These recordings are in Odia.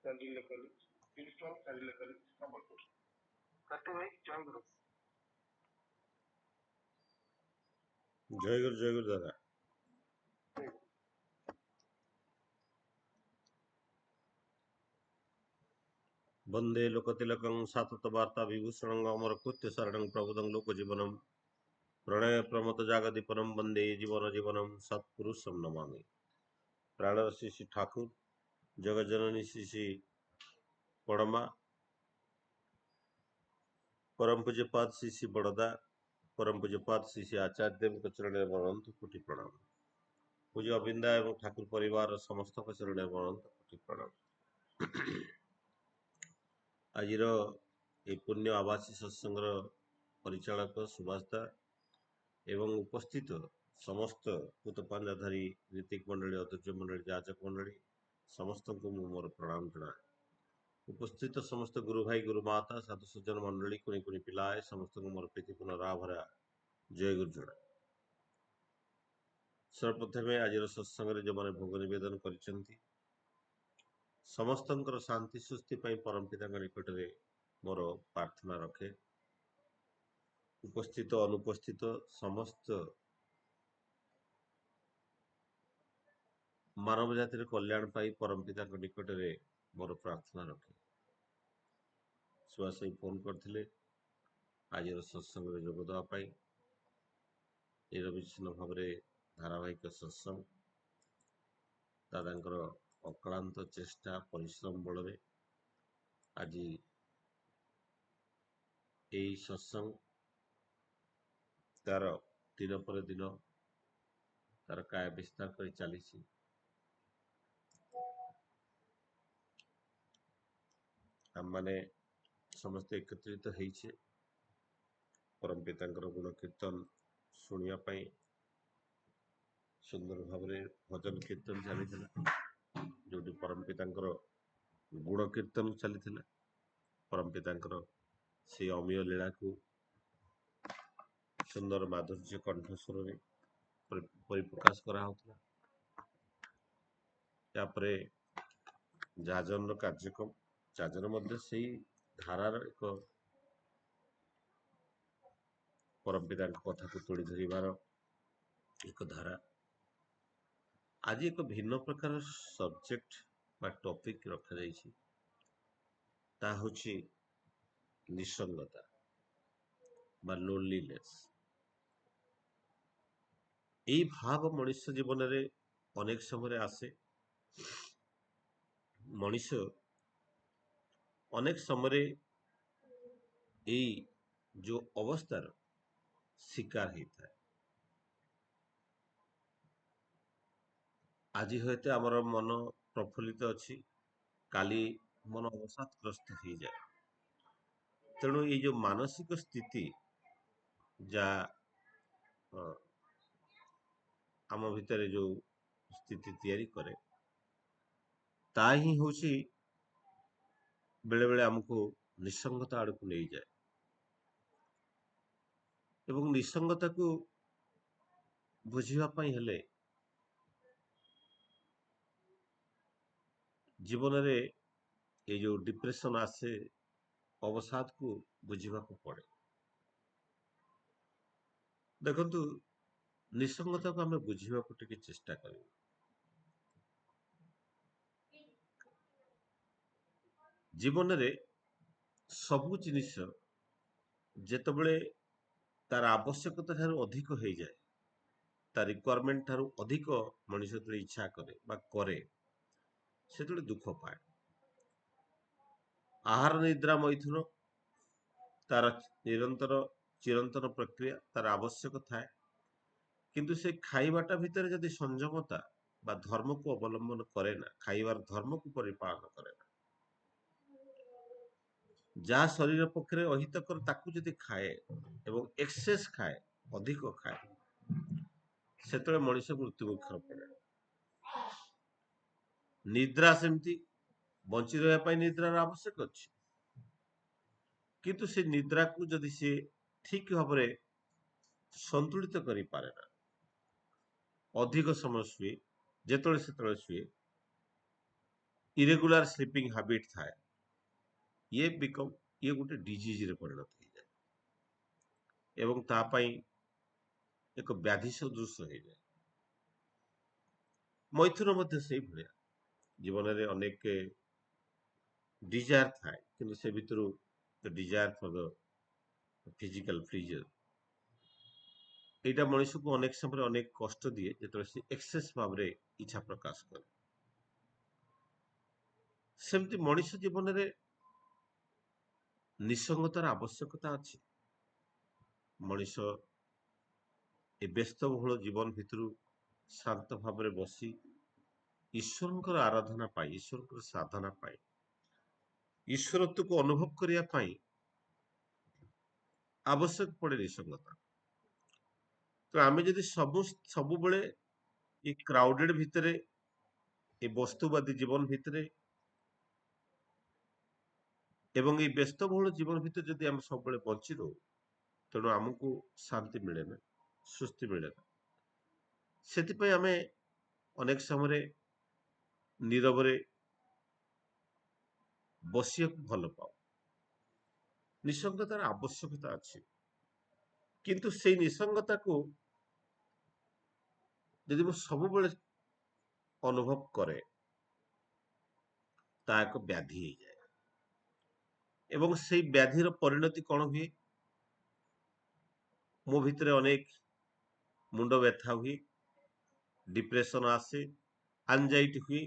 ଜୟ ଗୁରୁ ଦାଦା। वंदे लोकतिलकं साततवार्ता विभूषणं अमरकृत्य शरणं प्रबुदं लोकजीवनं प्रणय प्रमत जागदीपनं वंदे जीवन जीवनं सत्पुरुषं नमामि। प्राणरसी श्री ठाकुर, जगज्जननी श्री पड़मा, परम पूज्यपाद श्री बड़दा, परम पूज्यपाद श्री आचार्य देव चरण अनंत कोटि प्रणाम। पूज्य अबिंदा एवं ठाकुर परिवार समस्त चरण अनंत कोटि प्रणाम। आजिर ए पुण्य आवासी सत्संगर परिचालक सुभाषदा एवं उपस्थित समस्त पूतपांजाधारी ऋतिक मंडली, अध्यक्ष मंडली, जाचक मंडली समस्त को मोर प्रणाम जना। उपस्थित समस्त गुरु भाई गुरु माता साधु सज्जन मंडली कुनी कुनी पिलाए समस्त को मोर प्रीतिपूर्ण राभरा जय गुरु जना। सर्वप्रथमे आज सत्संग जो मैंने भोग निवेदन कर समस्त शांति सुस्ति परम पिता निकट में मोर प्रार्थना रखे। उपस्थित अनुपस्थित समस्त मानव जातिर कल्याण पाई परम पिता निकट में मोर प्रार्थना रखे। सुभाष फोन करते आज सत्संग जोगदेवाई निरविच्छिन्न भाव धारावाहिक सत्संग दादा अक्लांत चेष्टा परिश्रम बल आज यही सत्संग तार दिन पर दिन तार काय विस्तार कर चली। आम माने समस्त एकत्रित होइछे परम पिता गुण कीर्तन शुणा सुंदर भाव भजन कीर्तन चली जो परम पिता गुण कीर्तन चली परम पिता से अमीय लीला को सुंदर माधुर्य कंठस्वर परिप्रकाश कराला। जाजन कार्यक्रम जाजन मध्य से धारार एक परम पिता कथा को तोड़ी धरबार एक धारा। आज एक भिन्न प्रकार सब्जेक्ट बा टॉपिक रखा जाइछि ता होछि निसंगता बा लोनलीनेस। यही भाव मनुष्य जीवन रे अनेक समय आसे। मनुष्य अनेक समय यही जो अवस्थार शिकार होता है। आज होते आमर मन प्रफुल्लित अच्छी काली मन अवसादग्रस्त हो जाए। तेणु ये जो मानसिक स्थिति जा आम भितर जो स्थिति तैयारी करे ता ही होची बेले बेले हमको निसंगता आड़ को नहीं जाए। एवं निसंगता को बुझीवा हेले जीवन रे ये जो डिप्रेशन आसे अवसाद को बुझीवा को पड़े। देखंतु निसंगता को हमें बुझीवा को टिके चेष्टा करें। जीवन रे सबु जिनिस जेतबेले तार आवश्यकता ठारू अधिक हो जाए तार रिक्वायरमेंट ठारू अधिक मनुष्य जो इच्छा करे बा करे से दुख पाए। आहार निद्रा मैथुन तार निरंतर चिरंतन प्रक्रिया तार आवश्यक थाए किंतु से खाइबाटा भितर जदि संयमता बा धर्म को अवलंबन करे ना, खाइबार धर्म को परिपालन करे ना, जहाँ शरीर पक्षे अहितकर ताकू जदि खाए एवं एक्सेस खाए अधिक खाए से मनुष्य मृत्यु मुखर पड़े। निद्रा सेमती बंची रहा निद्रार आवश्यक अच्छी किंतु से निद्रा को जदि से ठीक भाव संतुलित करि पारे ना, अधिक समय शुए जेतले से शुए ଇରେଗୁଲାର ସ୍ଲିପିଂ ହାବିଟ୍ ଥାଏ, ଇଏ ଗୋଟେ ଡିଜିଜରେ ପରିଣତ ହେଇଯାଏ ଏବଂ ତା ପାଇଁ ଏକ ବ୍ୟାଧି ସଦୃଶ ହେଇଯାଏ। ମୈଥୁନ ମଧ୍ୟ ସେଇଭଳିଆ, ଜୀବନରେ ଅନେକ ଡିଜାୟାର ଥାଏ, କିନ୍ତୁ ସେ ଭିତରୁ ଡିଜାୟାର ଫର ଦ ଫିଜିକାଲ ପ୍ଲିଜର, ଏଇଟା ମଣିଷକୁ ଅନେକ ସମୟରେ ଅନେକ କଷ୍ଟ ଦିଏ ଯେତେବେଳେ ସେ ଏକ୍ସେସ ଭାବରେ ଇଚ୍ଛା ପ୍ରକାଶ କରେ। ସେମିତି ମଣିଷ ଜୀବନରେ ନିସଙ୍ଗତାର ଆବଶ୍ୟକତା ଅଛି। ମଣିଷ ଏ ବ୍ୟସ୍ତବହୁଳ ଜୀବନ ଭିତରୁ ଶାନ୍ତ ଭାବରେ ବସି ଈଶ୍ୱରଙ୍କର ଆରାଧନା ପାଇଁ, ଈଶ୍ୱରଙ୍କର ସାଧନା ପାଇଁ, ଈଶ୍ୱରତ୍ୱକୁ ଅନୁଭବ କରିବା ପାଇଁ ଆବଶ୍ୟକ ପଡେ ନିସଙ୍ଗତା। ତ ଆମେ ଯଦି ସବୁବେଳେ ଏ କ୍ରାଉଡେଡ ଭିତରେ, ଏ ବସ୍ତୁବାଦୀ ଜୀବନ ଭିତରେ ଏବଂ ଏଇ ବ୍ୟସ୍ତବହୁଳ ଜୀବନ ଭିତରେ ଯଦି ଆମେ ସବୁବେଳେ ବଞ୍ଚି ରହୁ, ତେଣୁ ଆମକୁ ଶାନ୍ତି ମିଳେ ନା, ସୁସ୍ଥି ମିଳେ ନା। ସେଥିପାଇଁ ଆମେ ଅନେକ ସମୟରେ ନୀରବରେ ବସିବାକୁ ଭଲ ପାଉ। ନିସଙ୍ଗତାର ଆବଶ୍ୟକତା ଅଛି, କିନ୍ତୁ ସେଇ ନିସଙ୍ଗତାକୁ ଯଦି ମୁଁ ସବୁବେଳେ ଅନୁଭବ କରେ, ତା ଏକ ବ୍ୟାଧି ହେଇଯାଏ ଏବଂ ସେଇ ବ୍ୟାଧିର ପରିଣତି କଣ ହୁଏ? ମୋ ଭିତରେ ଅନେକ ମୁଣ୍ଡ ବ୍ୟଥା ହୁଏ, ଡିପ୍ରେସନ ଆସେ, ଆନଜାଇଟି ହୁଏ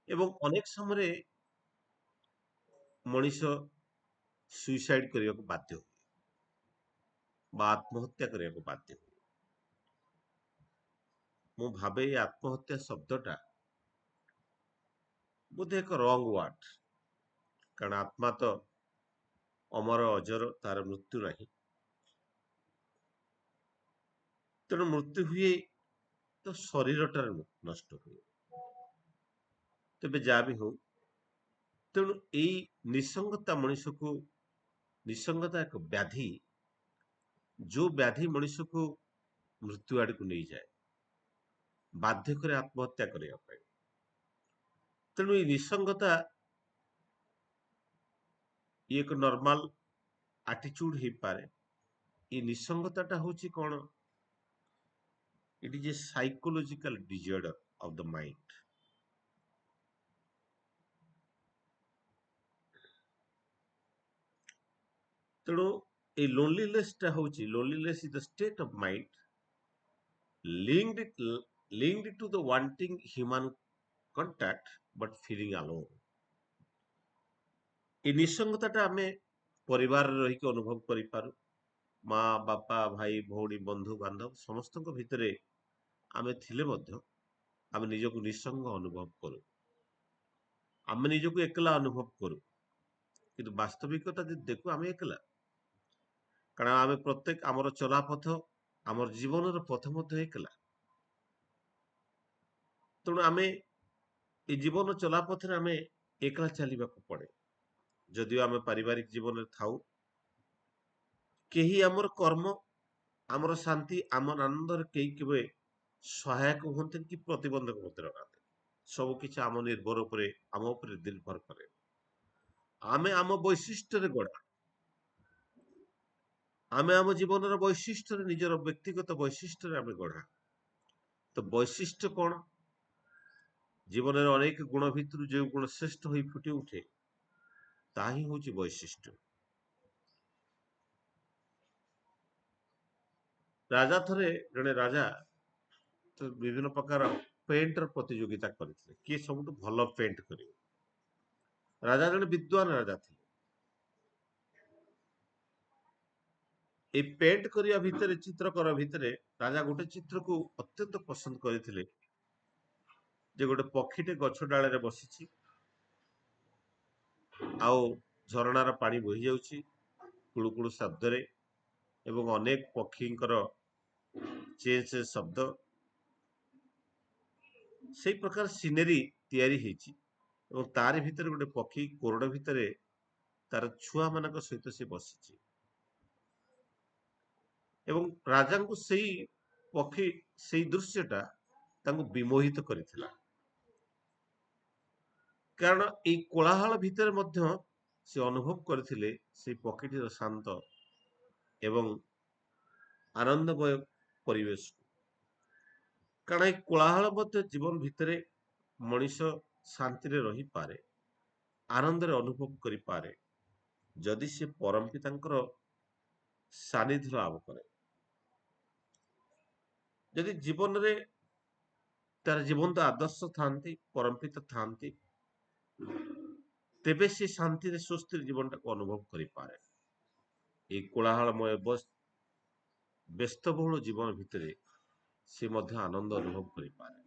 ଏବଂ ଅନେକ ସମୟରେ ମଣିଷ ସୁଇସାଇଡ କରିବାକୁ ବାଧ୍ୟ ହୁଏ ବା ଆତ୍ମହତ୍ୟା କରିବାକୁ ବାଧ୍ୟ ହୁଏ। ମୁଁ ଭାବେ ଏ ଆତ୍ମହତ୍ୟା ଶବ୍ଦଟା ବୋଧେ ଏକ ରଙ୍ଗ ୱାର୍ଡ, କାରଣ ଆତ୍ମା ତ ଅମର ଅଜର, ତାର ମୃତ୍ୟୁ ନାହିଁ। ତେଣୁ ମୃତ୍ୟୁ ହୁଏ ତ ଶରୀରଟାରେ ନଷ୍ଟ ହୁଏ। ତେବେ ଯାହା ବି ହଉ, ତେଣୁ ଏଇ ନିସଙ୍ଗତା ମଣିଷକୁ, ନିସଙ୍ଗତା ଏକ ବ୍ୟାଧି, ଯୋଉ ବ୍ୟାଧି ମଣିଷକୁ ମୃତ୍ୟୁ ଆଡକୁ ନେଇଯାଏ, ବାଧ୍ୟ କରେ ଆତ୍ମହତ୍ୟା କରିବା ପାଇଁ। ତେଣୁ ଏଇ ନିସଙ୍ଗତା ଇଏ ଏକ ନର୍ମାଲ ଆଟିଚ୍ୟୁଡ ହେଇପାରେ। ଏଇ ନିସଙ୍ଗତାଟା ହଉଛି କଣ? ଇଟ୍ is a psychological disorder of the mind. ତେଣୁ এই লোনলিনেসটা হচ্ছে, loneliness is the state of mind linked to the wanting human contact but feeling alone। এই ନିସଙ୍ଗତାଟା ଆମେ ପରିବାରରେ ରହିକି ଅନୁଭବ କରିପାରୁ। ମା ବାପା ଭାଇ ଭଉଣୀ ବନ୍ଧୁ ବାନ୍ଧବ ସମସ୍ତଙ୍କ ଭିତରେ ଆମେ ଥିଲେ ମଧ୍ୟ ଆମେ ନିଜକୁ ନିସଙ୍ଗ ଅନୁଭବ କରୁ, ଆମେ ନିଜକୁ ଏକଲା ଅନୁଭବ କରୁ। କିନ୍ତୁ ବାସ୍ତବିକତା ଯଦି ଦେଖୁ, ଆମେ ଏକଲା, କାରଣ ଆମେ ପ୍ରତ୍ୟେକ ଆମର ଚଲାପଥ, ଆମର ଜୀବନର ପଥ ମଧ୍ୟ ଏକଲା। ତେଣୁ ଆମେ এই ଜୀବନ ଚଲାପଥରେ ଆମେ ଏକଲା ଚାଲିବାକୁ ପଡେ। ଯଦିଓ ଆମେ ପାରିବାରିକ ଜୀବନରେ ଥାଉ, କେହି ଆମର କର୍ମ, ଆମର ଶାନ୍ତି, ଆମର ଆନନ୍ଦରେ କେହି କେବେ ସହାୟକ ହୁଅନ୍ତିନି କି ପ୍ରତିବନ୍ଧକ ମଧ୍ୟ ଲଗାନ୍ତି। ସବୁ କିଛି ଆମ ନିର୍ଭର ଉପରେ, ଆମ ଉପରେ ନିର୍ଭର କରେ। ଆମେ ଆମ ବୈଶିଷ୍ଟ୍ୟରେ ଗଢା, ଆମେ ଆମ ଜୀବନର ବୈଶିଷ୍ଟ୍ୟରେ, ନିଜର ବ୍ୟକ୍ତିଗତ ବୈଶିଷ୍ଟ୍ୟରେ ଆମେ ଗଢା। ତ ବୈଶିଷ୍ଟ୍ୟ କଣ? ଜୀବନରେ ଅନେକ ଗୁଣ ଭିତରୁ ଯେଉଁ ଗୁଣ ଶ୍ରେଷ୍ଠ ହୋଇ ଫୁଟି ଉଠେ, ତାହା ହିଁ ହଉଛି ବୈଶିଷ୍ଟ୍ୟ। ରାଜା ଥରେ, ଜଣେ ରାଜା ବିଭିନ୍ନ ପ୍ରକାର ପେଣ୍ଟର ପ୍ରତିଯୋଗିତା କରିଥିଲେ, କିଏ ସବୁଠୁ ଭଲ ପେଣ୍ଟ କରିବ। ରାଜା ଜଣେ ବିଦ୍ୱାନ ରାଜା ଥିଲେ। এই ପେଣ୍ଟ କରିବା ଭିତରେ, ଚିତ୍ର କରିବା ଭିତରେ, ରାଜା ଗୋଟେ ଚିତ୍ରକୁ ଅତ୍ୟନ୍ତ ପସନ୍ଦ କରିଥିଲେ, ଯେ ଗୋଟେ ପକ୍ଷୀଟେ ଗଛ ଡାଳରେ ବସିଛି, ଆଉ ଝରଣାର ପାଣି ବୋହି ଯାଉଛି କୁଳୁକୁଳୁ ଶବ୍ଦରେ, ଏବଂ ଅନେକ ପକ୍ଷୀଙ୍କର ଚେଁ ଚେଁ ଶବ୍ଦ। ସେଇ ପ୍ରକାର ସିନେରୀ ତିଆରି ହେଇଛି ଏବଂ ତାରି ଭିତରେ ଗୋଟେ ପକ୍ଷୀ କୋରଡ ଭିତରେ ତାର ଛୁଆ ମାନଙ୍କ ସହିତ ସେ ବସିଛି ଏବଂ ରାଜାଙ୍କୁ ସେଇ ପକ୍ଷୀ, ସେଇ ଦୃଶ୍ୟଟା ତାଙ୍କୁ ବିମୋହିତ କରିଥିଲା। କାରଣ ଏଇ କୋଳାହଳ ଭିତରେ ମଧ୍ୟ ସେ ଅନୁଭବ କରିଥିଲେ ସେଇ ପକ୍ଷୀଟିର ଶାନ୍ତ ଏବଂ ଆନନ୍ଦମୟ ପରିବେଶ। କାରଣ ଏଇ କୋଳାହଳ ମଧ୍ୟ ଜୀବନ ଭିତରେ ମଣିଷ ଶାନ୍ତିରେ ରହିପାରେ, ଆନନ୍ଦରେ ଅନୁଭବ କରିପାରେ, ଯଦି ସେ ପରମ ପିତାଙ୍କର ସାନିଧ୍ୟ ଲାଭ କରେ। ଯଦି ଜୀବନରେ ତାର ଜୀବନ୍ତ ଆଦର୍ଶ ଥାନ୍ତି, ପରମପିତ ଥାନ୍ତି, ତେବେ ସେ ଶାନ୍ତିରେ ସୁସ୍ଥିର ଜୀବନଟାକୁ ଅନୁଭବ କରିପାରେ। এই କୋଳାହଳମୟ ବ୍ୟସ୍ତବହୁଳ ଜୀବନ ଭିତରେ ସେ ମଧ୍ୟ ଆନନ୍ଦ ଅନୁଭବ କରିପାରେ।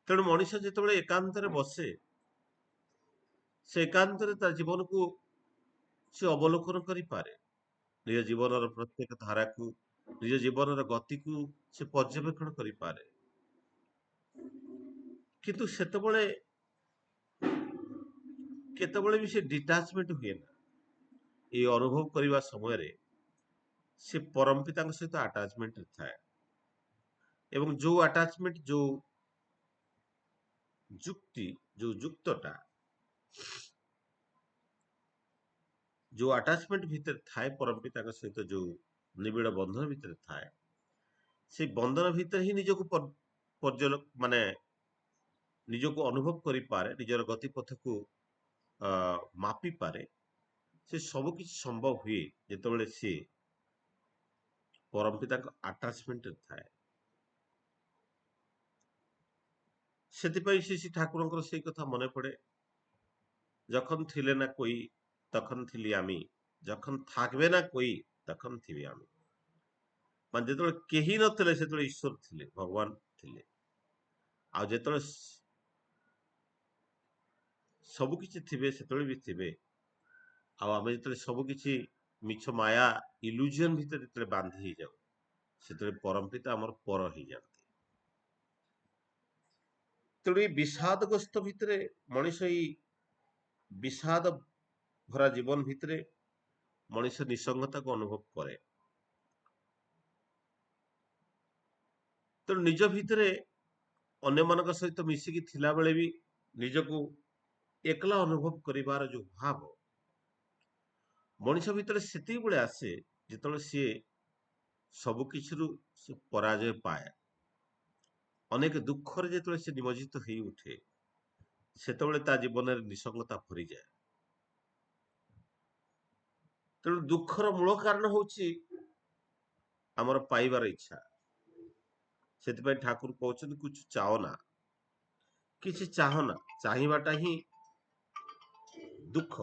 ତେଣୁ ମଣିଷ ଯେତେବେଳେ ଏକାନ୍ତରେ ବସେ, ସେ ଏକାନ୍ତରେ ତା ଜୀବନକୁ ସେ ଅବଲୋକନ କରିପାରେ, ନିଜ ଜୀବନର ପ୍ରତ୍ୟେକ ଧାରାକୁ, ନିଜ ଜୀବନର ଗତିକୁ ସେ ପର୍ଯ୍ୟବେକ୍ଷଣ କରିପାରେ। କିନ୍ତୁ ସେତେବେଳେ କେତେବେଳେ ବି ସେ ଡିଟାଚମେଣ୍ଟ ହୁଏ ନା। এই ଅନୁଭବ କରିବା ସମୟରେ ସେ ପରମ ପିତାଙ୍କ ସହିତ ଆଟାଚମେଣ୍ଟ ଥାଏ, ଏବଂ ଯୋଉ ଆଟାଚମେଣ୍ଟ, ଯୋଉ ଯୁକ୍ତଟା, ଯୋଉ ଆଟାଚମେଣ୍ଟ ଭିତରେ ଥାଏ, ପରମ ପିତାଙ୍କ ସହିତ ଯୋଉ ନିବିଡ଼ ବନ୍ଧନ ଭିତରେ ଥାଏ, ସେଇ ବନ୍ଧନ ଭିତରେ ହିଁ ମାନେ ନିଜକୁ ଅନୁଭବ କରିପାରେ, ନିଜର ଗତିପଥକୁ ମାପିପାରେ। ସେ ସବୁ କିଛି ସମ୍ଭବ ହୁଏ ଯେତେବେଳେ ସେ ପରମ ପିତାଙ୍କ ଆଟାଚମେଣ୍ଟରେ ଥାଏ। ସେଥିପାଇଁ ଶ୍ରୀ ଠାକୁରଙ୍କର ସେଇ କଥା ମନେ ପଡେ, যখন ଥିଲେ না কই তখন ଥିଲି আমি, যখন থাকবে না কই তখন ଥିବି আমি। ମାନେ ଯେତେବେଳେ କେହି ନଥିଲେ ସେତେବେଳେ ଈଶ୍ୱର ଥିଲେ, ଭଗବାନ ଥିଲେ। ଆଉ ଯେତେବେଳେ ସବୁ କିଛି ଥିବେ ସେତେବେଳେ ବି ଥିବେ। ଆଉ ଆମେ ଯେତେବେଳେ ସବୁ କିଛି ମିଛ ମାୟା ଇଲ୍ୟୁଜନ ଭିତରେ ଯେତେବେଳେ ବାନ୍ଧି ହେଇଯାଉ, ସେତେବେଳେ ପରମ ପିତା ଆମର ପର ହେଇଯାନ୍ତି। ତେଣୁ ଏଇ ବିଷାଦଗ୍ରସ୍ତ ଭିତରେ ମଣିଷ, ଏଇ ବିଷାଦ ଭରା ଜୀବନ ଭିତରେ ମଣିଷ ନିସଙ୍ଗତାକୁ ଅନୁଭବ କରେ। ତେଣୁ ନିଜ ଭିତରେ ଅନ୍ୟମାନଙ୍କ ସହିତ ମିଶିକି ଥିଲାବେଳେ ବି ନିଜକୁ ଏକଲା ଅନୁଭବ କରିବାର ଯୋଉ ଭାବ ମଣିଷ ଭିତରେ ସେତିକିବେଳେ ଆସେ ଯେତେବେଳେ ସିଏ ସବୁ କିଛିରୁ ସେ ପରାଜୟ ପାଏ, ଅନେକ ଦୁଃଖରେ ଯେତେବେଳେ ସେ ନିମଜ୍ଜିତ ହେଇ ଉଠେ, ସେତେବେଳେ ତା ଜୀବନରେ ନିସଙ୍ଗତା ଭରିଯାଏ। ତେଣୁ ଦୁଃଖର ମୂଳ କାରଣ ହଉଛି ଆମର ପାଇବାର ଇଚ୍ଛା। ସେଥିପାଇଁ ଠାକୁର କହୁଛନ୍ତି କିଛି ଚାହ ନା, କିଛି ଚାହ ନା, ଚାହିଁବାଟା ହିଁ ଦୁଃଖ।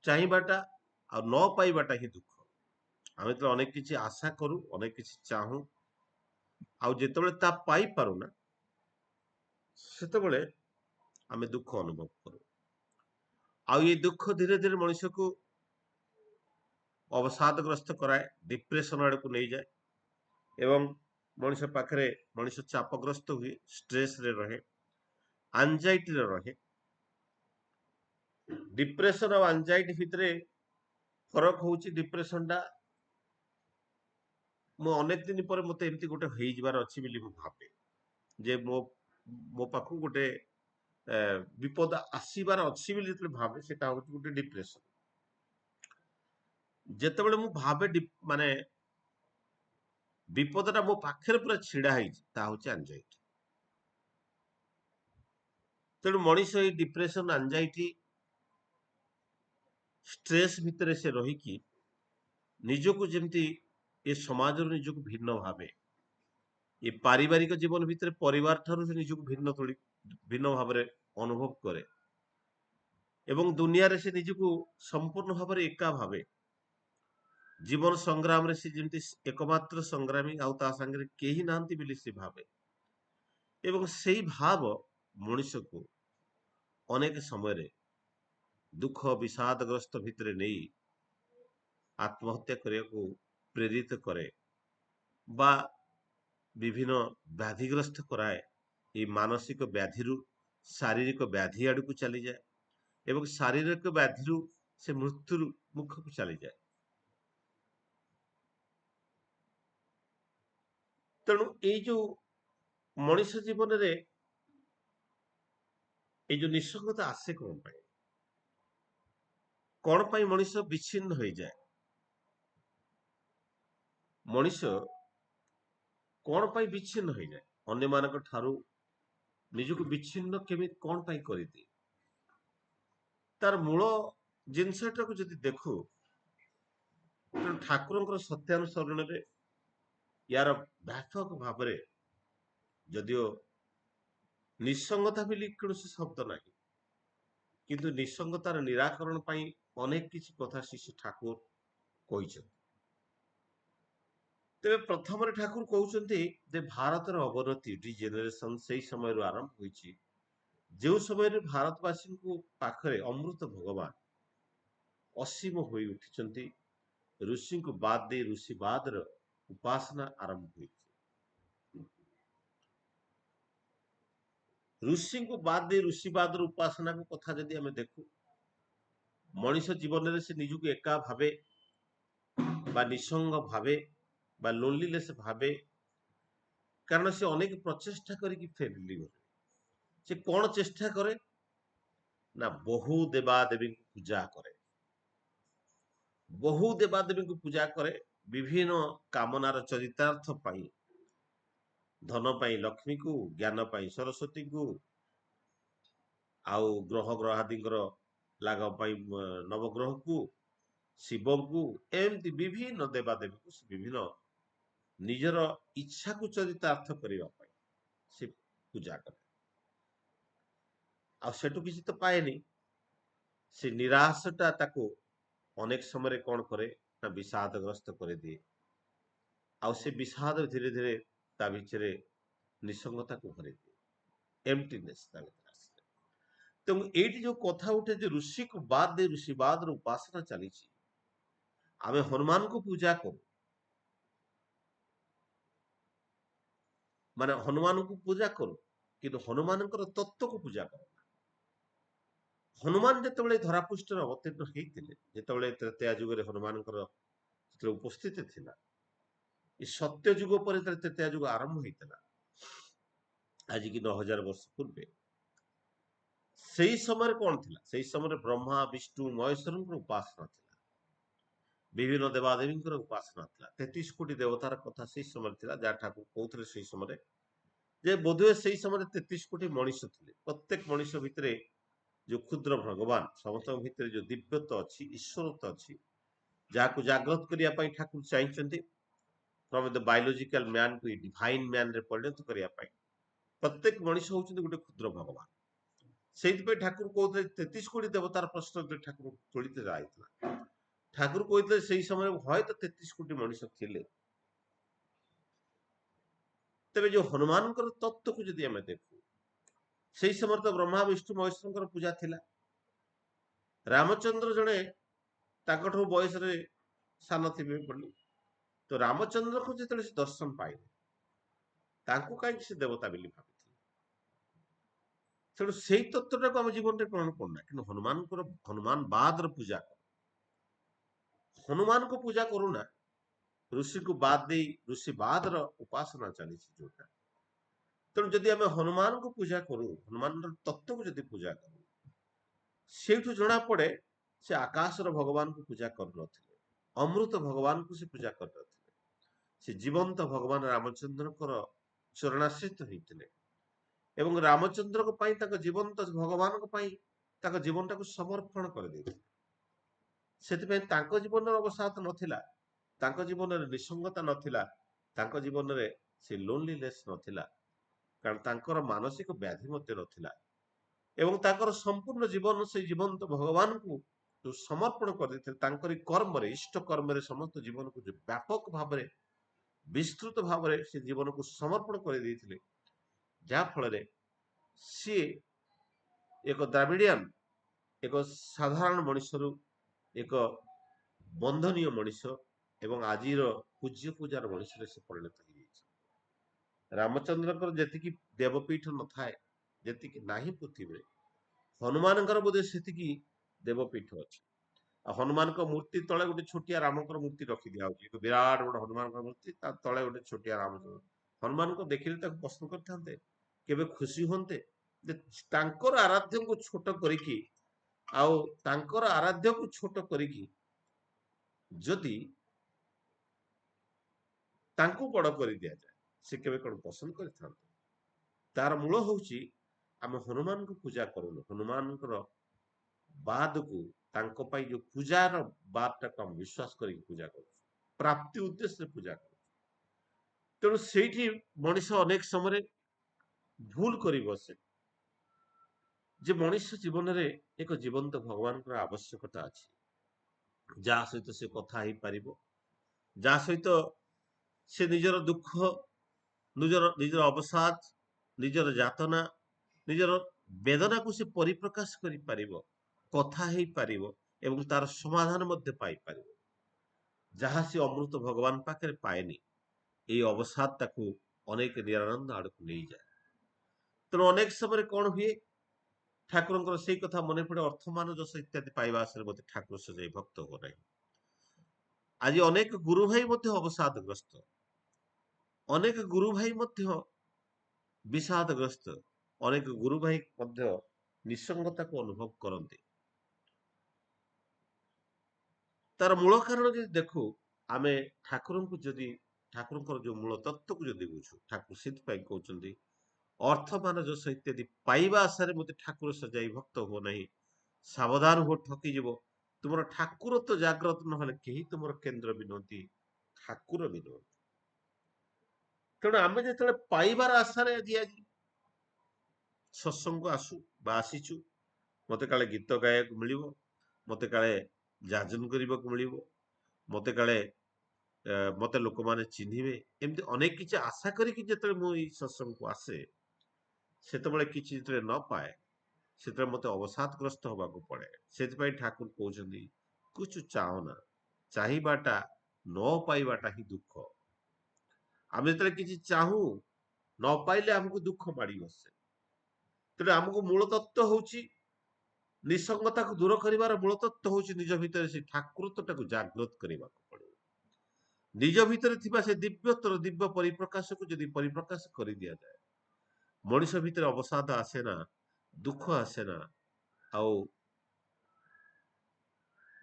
ଚାହିଁବାଟା ଆଉ ନ ପାଇବାଟା ହିଁ ଦୁଃଖ। ଆମେ ତ ଅନେକ କିଛି ଆଶା କରୁ, ଅନେକ କିଛି ଚାହୁଁ, ଆଉ ଯେତେବେଳେ ତା ପାଇପାରୁନା, ସେତେବେଳେ ଆମେ ଦୁଃଖ ଅନୁଭବ କରୁ। ଆଉ ଏଇ ଦୁଃଖ ଧୀରେ ଧୀରେ ମଣିଷକୁ ଅବସାଦଗ୍ରସ୍ତ କରାଏ, ଡିପ୍ରେସନ ଆଡକୁ ନେଇଯାଏ, ଏବଂ ମଣିଷ ଚାପଗ୍ରସ୍ତ ହୁଏ, ଷ୍ଟ୍ରେସରେ ରହେ, ଆନଜାଇଟିରେ ରହେ। ଡିପ୍ରେସନ ଆଉ ଆନଜାଇଟି ଭିତରେ ଫରକ ହଉଛି, ଡିପ୍ରେସନ ଟା ମୁଁ ଅନେକ ଦିନ ପରେ ମତେ ଏମିତି ଗୋଟେ ହେଇଯିବାର ଅଛି ବୋଲି ମୁଁ ଭାବେ, ଯେ ମୋ ପାଖକୁ ଗୋଟେ ବିପଦ ଆସିବାର ଅଛି ବୋଲି ଯେତେବେଳେ ଭାବେ, ସେଟା ହଉଛି ଗୋଟେ ଡିପ୍ରେସନ। ଯେତେବେଳେ ମୁଁ ଭାବେ ମାନେ ବିପଦଟା ମୋ ପାଖରେ ପୁରା ଛିଡା ହେଇଛି, ତାହା ହଉଛି ଆନଜାଇଟି। ତେଣୁ ମଣିଷ ଏଇ ଡିପ୍ରେସନ, ଆନଜାଇଟି, ଷ୍ଟ୍ରେସ ଭିତରେ ସେ ରହିକି ନିଜକୁ ଯେମିତି ଏ ସମାଜରୁ ନିଜକୁ ଭିନ୍ନ ଭାବେ, ଏ ପାରିବାରିକ ଜୀବନ ଭିତରେ ପରିବାର ଠାରୁ ସେ ନିଜକୁ ଭିନ୍ନ ଭାବରେ ଅନୁଭବ କରେ, ଏବଂ ଦୁନିଆରେ ସେ ନିଜକୁ ସମ୍ପୂର୍ଣ୍ଣ ଭାବରେ ଏକା ଭାବେ। ଜୀବନ ସଂଗ୍ରାମରେ ସେ ଯେମିତି ଏକମାତ୍ର ସଂଗ୍ରାମୀ, ଆଉ ତା ସାଙ୍ଗରେ କେହି ନାହାନ୍ତି ବୋଲି ସେ ଭାବେ। ଏବଂ ସେଇ ଭାବ ମଣିଷକୁ ଅନେକ ସମୟରେ ଦୁଃଖ ବିଷାଦଗ୍ରସ୍ତ ଭିତରେ ନେଇ ଆତ୍ମହତ୍ୟା କରିବାକୁ ପ୍ରେରିତ କରେ, ବା ବିଭିନ୍ନ ବ୍ୟାଧିଗ୍ରସ୍ତ କରାଏ। এই ମାନସିକ ବ୍ୟାଧିରୁ ଶାରୀରିକ ବ୍ୟାଧି ଆଡକୁ ଚାଲିଯାଏ, ଏବଂ ଶାରୀରିକ ବ୍ୟାଧିରୁ ସେ ମୃତ୍ୟୁ ମୁଖକୁ ଚାଲିଯାଏ। ତେଣୁ ଏଇ ଯୋଉ ମଣିଷ ଜୀବନରେ ଏଇ ଯୋଉ ନିଃସଙ୍ଗତା ଆସେ କଣ ପାଇଁ ମଣିଷ ବିଚ୍ଛିନ୍ନ ହୋଇଯାଏ? ମଣିଷ କଣ ପାଇଁ ବିଚ୍ଛିନ୍ନ ହୋଇଯାଏ? ଅନ୍ୟମାନଙ୍କ ଠାରୁ ନିଜକୁ ବିଚ୍ଛିନ୍ନ କେମିତି କଣ ପାଇଁ କରିଦିଏ? ତାର ମୂଳ ଜିନିଷଟାକୁ ଯଦି ଦେଖୁ, ତେଣୁ ଠାକୁରଙ୍କର ସତ୍ୟାନୁସରଣରେ ୟାର ବ୍ୟାପକ ଭାବରେ, ଯଦିଓ ନିଃସଙ୍ଗତା ବୋଲି କୌଣସି ଶବ୍ଦ ନାହିଁ, କିନ୍ତୁ ନିଃସଙ୍ଗତାର ନିରାକରଣ ପାଇଁ ଅନେକ କିଛି କଥା ଶ୍ରୀ ଠାକୁର କହିଛନ୍ତି। ତେବେ ପ୍ରଥମରେ ଠାକୁର କହୁଛନ୍ତି ଯେ ଭାରତର ଅବନତି ଡିଜେନେରେସନ ସେଇ ସମୟରୁ ଆରମ୍ଭ ହୋଇଛି, ଯେଉଁ ସମୟରେ ଭାରତବାସୀଙ୍କୁ ପାଖରେ ଅମୃତ ଭଗବାନ ଅସୀମ ହୋଇ ଉଠିଛନ୍ତି। ଋଷିଙ୍କୁ ବାଦ ଦେଇ ଋଷିବାଦର ଉପାସନା ଆରମ୍ଭ ହୋଇଛି। ଋଷିଙ୍କୁ ବାଦ ଦେଇ ଋଷିବାଦର ଉପାସନାକୁ କଥା ଯଦି ଆମେ ଦେଖୁ, ମଣିଷ ଜୀବନରେ ସେ ନିଜକୁ ଏକା ଭାବେ ବା ନିଃସଙ୍ଗ ଭାବେ ବା ଲୋନଲିନେସ୍ ଭାବେ, କାରଣ ସେ ଅନେକ ପ୍ରଚେଷ୍ଟା କରିକି ଫେରିଲି ଗଲେ। ସେ କଣ ଚେଷ୍ଟା କରେ ନା ବହୁ ଦେବାଦେବୀଙ୍କୁ ପୂଜା କରେ। ବହୁ ଦେବାଦେବୀଙ୍କୁ ପୂଜା କରେ ବିଭିନ୍ନ କାମନାର ଚରିତାର୍ଥ ପାଇଁ, ଧନ ପାଇଁ ଲକ୍ଷ୍ମୀକୁ, ଜ୍ଞାନ ପାଇଁ ସରସ୍ୱତୀଙ୍କୁ, ଆଉ ଗ୍ରହ ଗ୍ରହାଦିଙ୍କର ଲାଘବ ପାଇଁ ନବଗ୍ରହକୁ, ଶିବଙ୍କୁ, ଏମିତି ବିଭିନ୍ନ ଦେବାଦେବୀଙ୍କୁ ସେ ବିଭିନ୍ନ ନିଜର ଇଚ୍ଛାକୁ ଚରିତାର୍ଥ କରିବା ପାଇଁ ସେ ପୂଜା କରେ। ଆଉ ସେଠୁ କିଛି ତ ପାଏନି, ସେ ନିରାଶଟା ତାକୁ ଅନେକ ସମୟରେ କଣ କରେ ନା ବିଷାଦଗ୍ରସ୍ତ କରିଦିଏ। ଆଉ ସେ ବିଷାଦ ଧୀରେ ଧୀରେ ତା ଭିତରେ ନିଃସଙ୍ଗତାକୁ ଭରିଦିଏ, ଏମ୍ପଟିନେସ୍ ତା ଭିତରେ ଆସିଯାଏ। ତେଣୁ ଏଇଠି ଯୋଉ କଥା ଉଠେ ଯେ ଋଷିକୁ ବାଦ ଦେଇ ଋଷିବାଦର ଉପାସନା ଚାଲିଛି, ଆମେ ହନୁମାନଙ୍କୁ ପୂଜା କରୁ, ମାନେ ହନୁମାନଙ୍କୁ ପୂଜା କରୁ, କିନ୍ତୁ ହନୁମାନଙ୍କର ତତ୍ତ୍ୱକୁ ପୂଜା କରୁ। ହନୁମାନ ଯେତେବେଳେ ଧରାପୃଷ୍ଠରେ ଅବତୀର୍ଣ୍ଣ ହେଇଥିଲେ, ଯେତେବେଳେ ତ୍ରେତୟା ଯୁଗରେ ହନୁମାନଙ୍କର ଯେତେବେଳେ ଉପସ୍ଥିତି ଥିଲା, ଏ ସତ୍ୟ ଯୁଗ ପରେ ତ୍ରେତୟା ଯୁଗ ଆରମ୍ଭ ହେଇଥିଲା, ଆଜିକି 9000 ବର୍ଷ ପୂର୍ବେ। ସେଇ ସମୟରେ କଣ ଥିଲା? ସେଇ ସମୟରେ ବ୍ରହ୍ମା ବିଷ୍ଣୁ ମହେଶ୍ୱରଙ୍କର ଉପାସନା ଥିଲା, ବିଭିନ୍ନ ଦେବାଦେବୀଙ୍କର ଉପାସନା ଥିଲା, 33 କୋଟି ଦେବତାର କଥା ସେଇ ସମୟରେ ଥିଲା, ଯାହା ଠାକୁର କହୁଥିଲେ ସେଇ ସମୟରେ ଯେ ବୋଧହୁଏ ସେଇ ସମୟରେ 33 କୋଟି ମଣିଷ ଥିଲେ। ପ୍ରତ୍ୟେକ ମଣିଷ ଭିତରେ ଯୋଉ କ୍ଷୁଦ୍ର ଭଗବାନ, ସମସ୍ତଙ୍କ ଭିତରେ ଯୋଉ ଦିବ୍ୟତ୍ୱ ଅଛି, ଈଶ୍ୱରତ୍ୱ ଅଛି, ଯାହାକୁ ଜାଗ୍ରତ କରିବା ପାଇଁ ଠାକୁର ଚାହିଁଛନ୍ତି, ଫ୍ରମ୍ ଦ ବାୟୋଲୋଜିକାଲ ମ୍ୟାନକୁ ଏ ଡିଭାଇନ ମ୍ୟାନରେ ପରିଣତ କରିବା ପାଇଁ ପ୍ରତ୍ୟେକ ମଣିଷ ହଉଛନ୍ତି ଗୋଟେ କ୍ଷୁଦ୍ର ଭଗବାନ। ସେଇଥିପାଇଁ ଠାକୁର କହୁଥିଲେ 33 କୋଟି ଦେବତାର ପ୍ରଶ୍ନ ଠାକୁର ତୋଳିତ ଯାଇଥିଲା। ଠାକୁର କହିଥିଲେ ସେଇ ସମୟରେ ହୟତ 33 କୋଟି ମଣିଷ ଥିଲେ। ତେବେ ଯୋଉ ହନୁମାନଙ୍କର ତତ୍ତ୍ୱକୁ ଯଦି ଆମେ ଦେଖୁ, ସେଇ ସମୟରେ ତ ବ୍ରହ୍ମା ବିଷ୍ଣୁ ମହେଶ୍ୱରଙ୍କର ପୂଜା ଥିଲା। ରାମଚନ୍ଦ୍ର ଜଣେ ତାଙ୍କଠାରୁ ବୟସରେ ସାନ ଥିବେ ବୋଲି, ତ ରାମଚନ୍ଦ୍ରଙ୍କୁ ଯେତେବେଳେ ସେ ଦର୍ଶନ ପାଇଲେ, ତାଙ୍କୁ କାହିଁକି ସେ ଦେବତା ବୋଲି ଭାବିଥିଲେ? ତେଣୁ ସେଇ ତତ୍ତ୍ୱଟାକୁ ଆମ ଜୀବନରେ ଗ୍ରହଣ କରୁନା, କିନ୍ତୁ ହନୁମାନ ବାଦର ପୂଜା କରୁ। ହନୁମାନଙ୍କୁ ପୂଜା କରୁନା, ଋଷିକୁ ବାଦ ଦେଇ ଋଷି ବାଦର ଉପାସନା ଚାଲିଛି ଯୋଉଟା। ତେଣୁ ଯଦି ଆମେ ହନୁମାନଙ୍କୁ ପୂଜା କରୁ, ହନୁମାନର ତତ୍ତ୍ୱକୁ ଯଦି ପୂଜା କରୁ, ସେଇଠୁ ଜଣା ପଡେ ସେ ଆକାଶର ଭଗବାନଙ୍କୁ ପୂଜା କରୁନଥିଲେ, ଅମୃତ ଭଗବାନଙ୍କୁ ସେ ପୂଜା କରିନଥିଲେ, ସେ ଜୀବନ୍ତ ଭଗବାନ ରାମଚନ୍ଦ୍ରଙ୍କର ଚରଣାଶ୍ରିତ ହେଇଥିଲେ ଏବଂ ରାମଚନ୍ଦ୍ରଙ୍କ ପାଇଁ, ତାଙ୍କ ଜୀବନ୍ତ ଭଗବାନଙ୍କ ପାଇଁ ତାଙ୍କ ଜୀବନଟାକୁ ସମର୍ପଣ କରିଦେଇଥିଲେ। ସେଥିପାଇଁ ତାଙ୍କ ଜୀବନର ଅବସାଦ ନଥିଲା, ତାଙ୍କ ଜୀବନରେ ନିଃସଙ୍ଗତା ନଥିଲା, ତାଙ୍କ ଜୀବନରେ ସେ ଲୋନଲିନେସ୍ ନଥିଲା, କାରଣ ତାଙ୍କର ମାନସିକ ବ୍ୟାଧି ମଧ୍ୟ ନଥିଲା ଏବଂ ତାଙ୍କର ସମ୍ପୂର୍ଣ୍ଣ ଜୀବନ ସେଇ ଜୀବନ୍ତ ଭଗବାନଙ୍କୁ ଯୋଉ ସମର୍ପଣ କରିଦେଇଥିଲେ, ତାଙ୍କରି କର୍ମରେ, ଇଷ୍ଟ କର୍ମରେ ସମସ୍ତ ଜୀବନକୁ ଯୋଉ ବ୍ୟାପକ ଭାବରେ ବିସ୍ତୃତ ଭାବରେ ସେ ଜୀବନକୁ ସମର୍ପଣ କରିଦେଇଥିଲେ, ଯାହା ଫଳରେ ସିଏ ଏକ ଦ୍ରାବିଡିଆନ, ଏକ ସାଧାରଣ ମଣିଷରୁ ଏକ ବନ୍ଧନୀୟ ମଣିଷ ଏବଂ ଆଜିର ପୂଜ୍ୟ ମଣିଷରେ ସେ ପରିଣତ ହେଇଯାଇଛି। ରାମଚନ୍ଦ୍ରଙ୍କର ଯେତିକି ଦେବପୀଠ ନଥାଏ, ଯେତିକି ନାହିଁ ପୃଥିବୀରେ, ହନୁମାନଙ୍କର ବୋଧେ ସେତିକି ଦେବପୀଠ ଅଛି। ଆଉ ହନୁମାନଙ୍କ ମୂର୍ତ୍ତି ତଳେ ଗୋଟେ ଛୋଟିଆ ରାମଙ୍କର ମୂର୍ତ୍ତି ରଖି ଦିଆହଉଛି, ଏକ ବିରାଟ ବଡ ହନୁମାନଙ୍କର ମୂର୍ତ୍ତି, ତା ତଳେ ଗୋଟେ ଛୋଟିଆ ହନୁମାନଙ୍କୁ ଦେଖିଲେ ତାକୁ ପସନ୍ଦ କରିଥାନ୍ତେ, କେବେ ଖୁସି ହୁଅନ୍ତେ ଯେ ତାଙ୍କର ଆରାଧ୍ୟଙ୍କୁ ଛୋଟ କରିକି, ଆଉ ତାଙ୍କର ଆରାଧ୍ୟକୁ ଛୋଟ କରିକି ଯଦି ତାଙ୍କୁ ବଡ କରି ଦିଆଯାଏ, ସେ କେବେ କଣ ପସନ୍ଦ କରିଥାନ୍ତେ? ତାର ମୂଳ ହଉଛି ଆମେ ହନୁମାନଙ୍କୁ ପୂଜା କରୁନୁ, ହନୁମାନଙ୍କର ବାଦକୁ, ତାଙ୍କ ପାଇଁ ଯୋଉ ପୂଜାର ବାଦଟାକୁ ଆମେ ବିଶ୍ୱାସ କରିକି ପୂଜା କରୁଛୁ, ପ୍ରାପ୍ତି ଉଦ୍ଦେଶ୍ୟରେ ପୂଜା କରୁଛୁ। ତେଣୁ ସେଇଠି ମଣିଷ ଅନେକ ସମୟରେ ଭୁଲ କରି ବସେ ଯେ ମଣିଷ ଜୀବନରେ ଏକ ଜୀବନ୍ତ ଭଗବାନଙ୍କର ଆବଶ୍ୟକତା ଅଛି, ଯାହା ସହିତ ସେ କଥା ହେଇପାରିବ, ଯାହା ସହିତ ସେ ନିଜର ଦୁଃଖ, ନିଜର ନିଜର ଅବସାଦ, ନିଜର ଯାତନା, ନିଜର ବେଦନାକୁ ସେ ପରିପ୍ରକାଶ କରିପାରିବ, କଥା ହେଇପାରିବ ଏବଂ ତାର ସମାଧାନ ମଧ୍ୟ ପାଇପାରିବ, ଯାହା ସେ ଅମୃତ ଭଗବାନ ପାଖରେ ପାଏନି। ଏଇ ଅବସାଦ ତାକୁ ଅନେକ ନିରାନନ୍ଦ ଆଡକୁ ନେଇଯାଏ। ତେଣୁ ଅନେକ ସମୟରେ କଣ ହୁଏ, ଠାକୁରଙ୍କର ସେଇ କଥା ମନେ ପଡେ, ଅର୍ଥମାନ ଯଶ ଇତ୍ୟାଦି ପାଇବା ଆଶରେ ମୋତେ ଠାକୁର ସଜାଇ ଭକ୍ତ ହୁଅ ନାହିଁ। ଆଜି ଅନେକ ଗୁରୁ ଭାଇ ମଧ୍ୟ ଅବସାଦଗ୍ରସ୍ତ, ଅନେକ ଗୁରୁ ଭାଇ ମଧ୍ୟ ବିଷାଦଗ୍ରସ୍ତ, ଅନେକ ଗୁରୁ ଭାଇ ମଧ୍ୟ ନିଃସଙ୍ଗତାକୁ ଅନୁଭବ କରନ୍ତି। ତାର ମୂଳ କାରଣ ଯଦି ଦେଖୁ, ଆମେ ଠାକୁରଙ୍କୁ ଯଦି, ଠାକୁରଙ୍କର ଯୋଉ ମୂଳ ତତ୍ତ୍ୱକୁ ଯଦି ବୁଝୁ, ଠାକୁର ସେଥିପାଇଁ କହୁଛନ୍ତି ଅର୍ଥମାନ ଯଶ ଇତ୍ୟାଦି ପାଇବା ଆଶାରେ ମୋତେ ଠାକୁର ସଜାଇ ଭକ୍ତ ହୁଅ ନାହିଁ, ସାବଧାନ ହୁଅ ଠକିଯିବ। ତୁମର ଠାକୁର ତ ଜାଗ୍ରତ ନହେଲେ କେହି ତୁମର କେନ୍ଦ୍ର ବି ନୁହନ୍ତି, ଠାକୁର ବି ନୁହନ୍ତି। ତେଣୁ ଆମେ ଯେତେବେଳେ ପାଇବାର ଆଶାରେ ଆଜି ସତ୍ସଙ୍ଗ ଆସୁ ବା ଆସିଛୁ, ମତେ କାଳେ ଗୀତ ଗାଇବାକୁ ମିଳିବ, ମତେ କାଳେ ଯାଜନ କରିବାକୁ ମିଳିବ, ମତେ କାଳେ ମତେ ଲୋକମାନେ ଚିହ୍ନିବେ, ଏମିତି ଅନେକ କିଛି ଆଶା କରିକି ଯେତେବେଳେ ମୁଁ ଏଇ ସତ୍ସଙ୍ଗକୁ ଆସେ, ସେତେବେଳେ କିଛି ଯେତେବେଳେ ନ ପାଏ, ସେତେବେଳେ ମତେ ଅବସାଦଗ୍ରସ୍ତ ହବାକୁ ପଡେ। ସେଥିପାଇଁ ଠାକୁର କହୁଛନ୍ତି କୁଛୁ ଚାହଁ ନା, ଚାହିଁବାଟା ନ ପାଇବାଟା ହିଁ ଦୁଃଖ। ଆମେ ଯେତେବେଳେ କିଛି ଚାହୁଁ, ନ ପାଇଲେ ଆମକୁ ଦୁଃଖ ମାଡି ବସେ। ତେଣୁ ଆମକୁ ମୂଳ ତତ୍ତ୍ୱ ହଉଛି, ନିଃସଙ୍ଗତାକୁ ଦୂର କରିବାର ମୂଳ ତତ୍ତ୍ୱ ହଉଛି ନିଜ ଭିତରେ ସେ ଠାକୁରତ୍ୱଟାକୁ ଜାଗ୍ରତ କରିବାକୁ ପଡିବ। ନିଜ ଭିତରେ ଥିବା ସେ ଦିବ୍ୟତ୍ୱର ଦିବ୍ୟ ପରିପ୍ରକାଶକୁ ଯଦି ପରିପ୍ରକାଶ କରି ଦିଆଯାଏ, ମଣିଷ ଭିତରେ ଅବସାଦ ଆସେ ନା, ଦୁଃଖ ଆସେ ନା, ଆଉ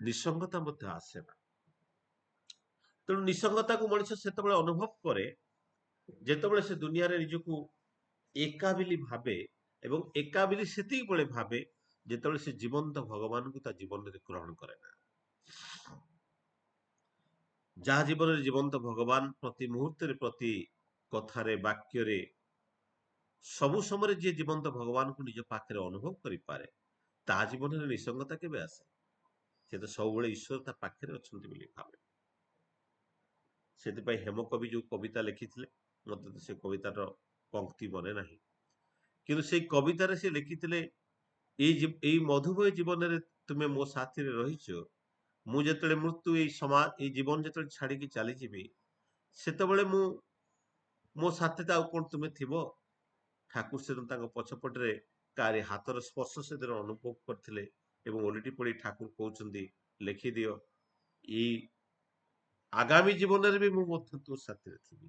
ନିଃସଙ୍ଗତା ମଧ୍ୟ ଆସେ ନା। ତେଣୁ ନିଃସଙ୍ଗତାକୁ ମଣିଷ ସେତେବେଳେ ଅନୁଭବ କରେ ଯେତେବେଳେ ସେ ଦୁନିଆରେ ନିଜକୁ ଏକା ବୋଲି ଭାବେ, ଏବଂ ଏକା ବୋଲି ସେତିକି ବେଳେ ଭାବେ ଯେତେବେଳେ ସେ ଜୀବନ୍ତ ଭଗବାନଙ୍କୁ ତା ଜୀବନରେ ଗ୍ରହଣ କରେ ନା। ଯାହା ଜୀବନରେ ଜୀବନ୍ତ ଭଗବାନ ପ୍ରତି ମୁହୂର୍ତ୍ତରେ, ପ୍ରତି କଥାରେ, ବାକ୍ୟରେ, ସବୁ ସମୟରେ ଯିଏ ଜୀବନ୍ତ ଭଗବାନଙ୍କୁ ନିଜ ପାଖରେ ଅନୁଭବ କରିପାରେ, ତା ଜୀବନରେ ନିଃସଙ୍ଗତା କେବେ ଆସେ? ସେ ତ ସବୁବେଳେ ଈଶ୍ୱର ତା ପାଖରେ ଅଛନ୍ତି ବୋଲି ଭାବେ। ସେଥିପାଇଁ ହେମକବି ଯୋଉ କବିତା ଲେଖିଥିଲେ, ମତେ ତ ସେ କବିତାର ପଙ୍କ୍ତି ମନେ ନାହିଁ, କିନ୍ତୁ ସେଇ କବିତାରେ ସେ ଲେଖିଥିଲେ, ଏଇ ମଧୁମୟ ଜୀବନରେ ତୁମେ ମୋ ସାଥିରେ ରହିଛ, ମୁଁ ଯେତେବେଳେ ମୃତ୍ୟୁ ଏଇ ସମାଜ, ଏଇ ଜୀବନ ଯେତେବେଳେ ଛାଡିକି ଚାଲିଯିବି, ସେତେବେଳେ ମୋ ସାଥିରେ ଆଉ କଣ ତୁମେ ଥିବ? ଠାକୁର ସେଦିନ ତାଙ୍କ ପଛପଟରେ କାରି ହାତର ସ୍ପର୍ଶ ସେଦିନ ଅନୁଭବ କରିଥିଲେ, ଏବଂ ଓଲଟି ପଡି ଠାକୁର କହୁଛନ୍ତି ଲେଖିଦିଅ, ଏଇ ଆଗାମୀ ଜୀବନରେ ବି ମୁଁ ମଧ୍ୟ ତୋ ସାଥିରେ ଥିବି।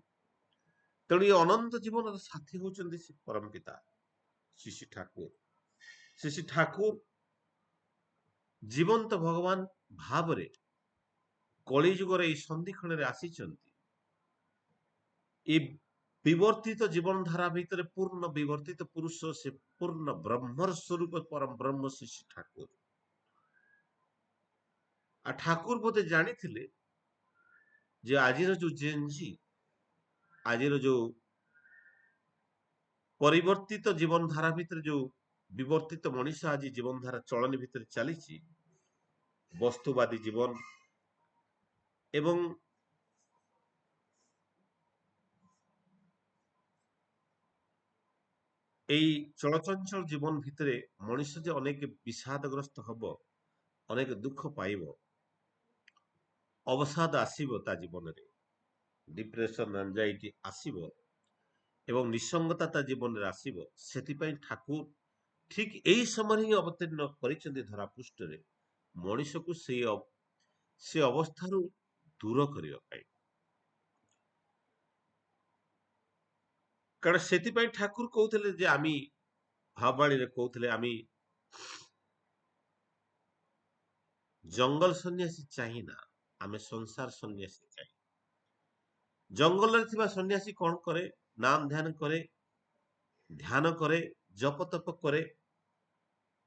ତେଣୁ ଏ ଅନନ୍ତ ଜୀବନର ସାଥୀ ହଉଛନ୍ତି ସେ ପରମ ପିତା ଶ୍ରୀ ଶ୍ରୀ ଠାକୁର। ଶ୍ରୀ ଠାକୁର ଜୀବନ୍ତ ଭଗବାନ ଭାବରେ କଳିଯୁଗର ଏଇ ସନ୍ଧିକ୍ଷଣରେ ଆସିଛନ୍ତି। এই বিবর্তিত জীবনধারা ভিতরে পূর্ণ বিবর্তিত পুরুষ, সে পূর্ণ ব্রহ্মর স্বরূপ পরম ব্রহ্ম শ্রী ঠাকুর। আর ঠাকুর বোধে জানিଥିଲେ যে আজির ଯୋଉ ଜେନଜି, ଆଜିର ଯୋଉ ପରିବର୍ତ୍ତିତ ଜୀବନଧାରା ଭିତରେ ଯୋଉ ବିବର୍ତ୍ତିତ ମଣିଷ ଆଜି ଜୀବନଧାରା ଚଳନି ଭିତରେ ଚାଲିଛି, ବସ୍ତୁବାଦୀ ଜୀବନ ଏବଂ এই চଳଚଞ୍ଚଳ ଜୀବନ ଭିତରେ ମଣିଷ ଯେ ଅନେକ ବିଷାଦଗ୍ରସ୍ତ ହବ, ଅନେକ ଦୁଃଖ ପାଇବ, ଅବସାଦ ଆସିବ ତା ଜୀବନରେ, ଡିପ୍ରେସନ, ଆନଜାଇଟି ଆସିବ ଏବଂ ନିଃସଙ୍ଗତା ତା ଜୀବନରେ ଆସିବ। ସେଥିପାଇଁ ଠାକୁର ଠିକ ଏଇ ସମୟରେ ହିଁ ଅବତୀର୍ଣ୍ଣ କରିଛନ୍ତି ଧରା ପୃଷ୍ଠରେ, ମଣିଷକୁ ସେ ଅବସ୍ଥାରୁ ଦୂର କରିବା ପାଇଁ। କାରଣ ସେଥିପାଇଁ ଠାକୁର କହୁଥିଲେ ଯେ ଆମେ ଭାବବାଣୀରେ କହୁଥିଲେ ଆମେ ଜଙ୍ଗଲ ସନ୍ନ୍ୟାସୀ ଚାହିଁନା, ଆମେ ସଂସାର ସନ୍ନ୍ୟାସୀ ଚାହିଁ। ଜଙ୍ଗଲରେ ଥିବା ସନ୍ନ୍ୟାସୀ କଣ କରେ? ନାମ ଧ୍ୟାନ କରେ, ଜପ ତପ କରେ,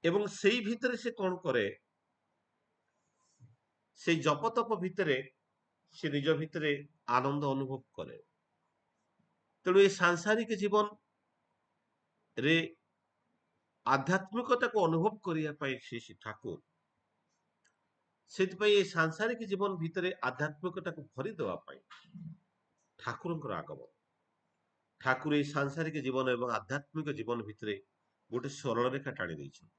ଏବଂ ସେଇ ଭିତରେ ସେ କଣ କରେ? ସେଇ ଜପ ତପ ଭିତରେ ସେ ନିଜ ଭିତରେ ଆନନ୍ଦ ଅନୁଭବ କରେ। ତେଣୁ ଏ ସାଂସାରିକ ଜୀବନରେ ଆଧ୍ୟାତ୍ମିକତାକୁ ଅନୁଭବ କରିବା ପାଇଁ ଶ୍ରୀ ଠାକୁର ସେଥିପାଇଁ ଏ ସାଂସାରିକ ଜୀବନ ଭିତରେ ଆଧ୍ୟାତ୍ମିକତାକୁ ଭରିଦେବା ପାଇଁ ଠାକୁରଙ୍କର ଆଗମନ। ଠାକୁର ଏଇ ସାଂସାରିକ ଜୀବନ ଏବଂ ଆଧ୍ୟାତ୍ମିକ ଜୀବନ ଭିତରେ ଗୋଟେ ସରଳ ରେଖା ଟାଣି ଦେଇଛନ୍ତି।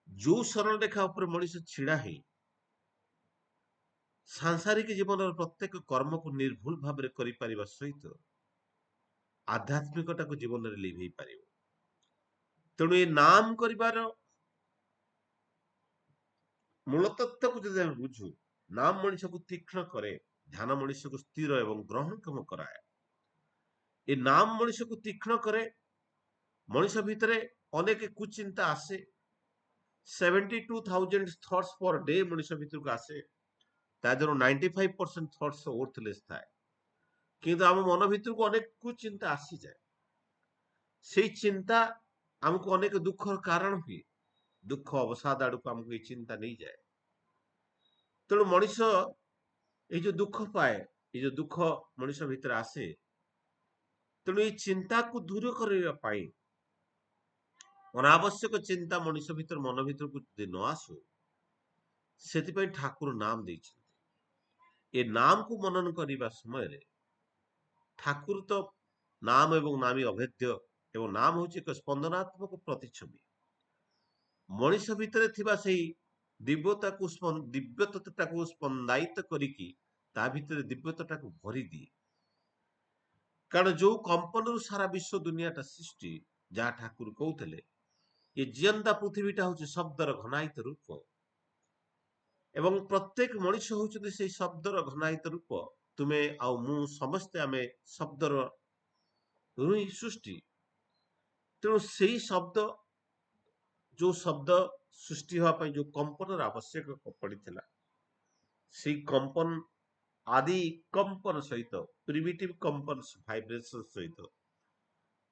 ଯୋଉ ସରଳ ରେଖା ଉପରେ ମଣିଷ ଛିଡା ହେଇ ସାଂସାରିକ ଜୀବନର ପ୍ରତ୍ୟେକ କର୍ମକୁ ନିର୍ଭୁଲ ଭାବରେ କରିପାରିବା ସହିତ ଆଧ୍ୟାତ୍ମିକତାକୁ ଜୀବନରେ ଲିଭେଇ ପାରିବ। ତେଣୁ ଏ ନାମ କରିବାର ମୂଳ ତତ୍ତ୍ୱକୁ ଯଦି ଆମେ ବୁଝୁ, ନାମ ମଣିଷକୁ ତୀକ୍ଷ୍ଣ କରେ, ଧ୍ୟାନ ମଣିଷକୁ ସ୍ଥିର ଏବଂ ଗ୍ରହଣକ୍ଷମ କରାଏ। ଏ ନାମ ମଣିଷକୁ ତୀକ୍ଷ୍ଣ କରେ। ମଣିଷ ଭିତରେ ଅନେକ କୁଚିନ୍ତା ଆସେ। 72,000 thoughts per day ମଣିଷ ଭିତରକୁ ଆସେ। ତା ଦେହରୁ 95% thoughts worthless ଥାଏ। କିନ୍ତୁ ଆମ ମନ ଭିତରକୁ ଅନେକ କୁଚିନ୍ତା ଆସିଯାଏ। ସେଇ ଚିନ୍ତା ଆମକୁ ଅନେକ ଦୁଃଖର କାରଣ ହୁଏ। ଦୁଃଖ ଅବସାଦ ଆଡକୁ ଆମକୁ ଏଇ ଚିନ୍ତା ନେଇଯାଏ। ତେଣୁ ମଣିଷ ଏଇ ଯୋଉ ଦୁଃଖ ପାଏ, ଏଇ ଯୋଉ ଦୁଃଖ ମଣିଷ ଭିତରେ ଆସେ, ତେଣୁ ଏଇ ଚିନ୍ତାକୁ ଦୂର କରିବା ପାଇଁ ଅନାବଶ୍ୟକ ଚିନ୍ତା ମଣିଷ ଭିତରେ ମନ ଭିତରକୁ ଯଦି ନ ଆସୁ, ସେଥିପାଇଁ ଠାକୁର ନାମ ଦେଇଛନ୍ତି। ଏ ନାମକୁ ମନନ କରିବା ସମୟରେ ଠାକୁର ତ ନାମ ଏବଂ ନାମୀ ଅଭେଦ୍ୟ ଏବଂ ନାମ ହଉଛି ଏକ ସ୍ପନ୍ଦନାତ୍ମକ ପ୍ରତିଛବି। ମଣିଷ ଭିତରେ ଥିବା ସେଇ ଦିବ୍ୟତାକୁ ସ୍ପନ୍ଦାୟିତ କରିକି ତା ଭିତରେ ଦିବ୍ୟତାଟାକୁ ଭରିଦିଏ। କାରଣ ଯୋଉ କମ୍ପନରୁ ସାରା ବିଶ୍ୱ ଦୁନିଆଟା ସୃଷ୍ଟି, ଯାହା ଠାକୁର କହୁଥିଲେ ଏ ଜିଅନ୍ତା ପୃଥିବୀଟା ହଉଛି ଶବ୍ଦର ଘନାୟିତ ରୂପ ଏବଂ ପ୍ରତ୍ୟେକ ମଣିଷ ହଉଛନ୍ତି ସେଇ ଶବ୍ଦର ଘନାୟିତ ରୂପ। ତୁମେ ଆଉ ମୁଁ ସମସ୍ତେ ଆମେ ଶବ୍ଦର ହିଁ ସୃଷ୍ଟି। ତେଣୁ ସେଇ ଶବ୍ଦ, ଯୋଉ ଶବ୍ଦ ସୃଷ୍ଟି ହେବା ପାଇଁ ଯୋଉ କମ୍ପନର ଆବଶ୍ୟକ ପଡିଥିଲା, ସେଇ କମ୍ପନ ଆଦି କମ୍ପନ ସହିତ ପ୍ରିମିଟିଭ କମ୍ପନ ଭାଇବ୍ରେସନ ସହିତ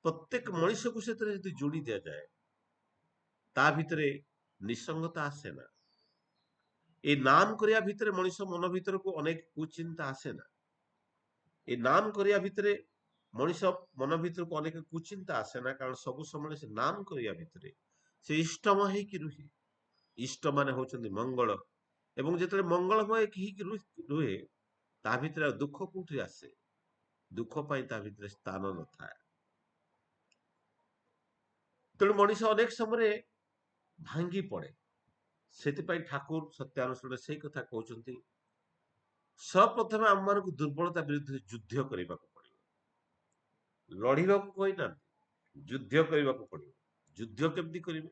ପ୍ରତ୍ୟେକ ମଣିଷକୁ ସେଥିରେ ଯଦି ଯୋଡି ଦିଆଯାଏ, ତା ଭିତରେ ନିସଙ୍ଗତା ଆସେ ନା। ଏ ନାମ କରିବା ଭିତରେ ମଣିଷ ମନ ଭିତରକୁ ଅନେକ କୁଚିନ୍ତା ଆସେ ନା। ଏ ନାମ କରିବା ଭିତରେ ମଣିଷ ମନ ଭିତରକୁ ଅନେକ କୁଚିନ୍ତା ଆସେ ନା, କାରଣ ସବୁ ସମୟରେ ସେ ନାମ କରିବା ଭିତରେ ସେ ଇଷ୍ଟମ ହେଇକି ରୁହେ। ଇଷ୍ଟ ମାନେ ହଉଛନ୍ତି ମଙ୍ଗଳ, ଏବଂ ଯେତେବେଳେ ମଙ୍ଗଳମୟ ହେଇକି ରୁହେ, ତା ଭିତରେ ଆଉ ଦୁଃଖ କୋଉଠି ଆସେ? ଦୁଃଖ ପାଇଁ ତା ଭିତରେ ସ୍ଥାନ ନଥାଏ। ତେଣୁ ମଣିଷ ଅନେକ ସମୟରେ ଭାଙ୍ଗି ପଡେ। ସେଥିପାଇଁ ଠାକୁର ସତ୍ୟାନୁଷ୍ଠାନରେ ସେଇ କଥା କହୁଛନ୍ତି, ସପ୍ରଥମେ ଆମମାନଙ୍କୁ ଦୁର୍ବଳତା ବିରୁଦ୍ଧରେ ଯୁଦ୍ଧ କରିବାକୁ ପଡିବ। ଲଢିବାକୁ କହିନାହାନ୍ତି, ଯୁଦ୍ଧ କରିବାକୁ ପଡିବ। ଯୁଦ୍ଧ କେମିତି କରିବେ?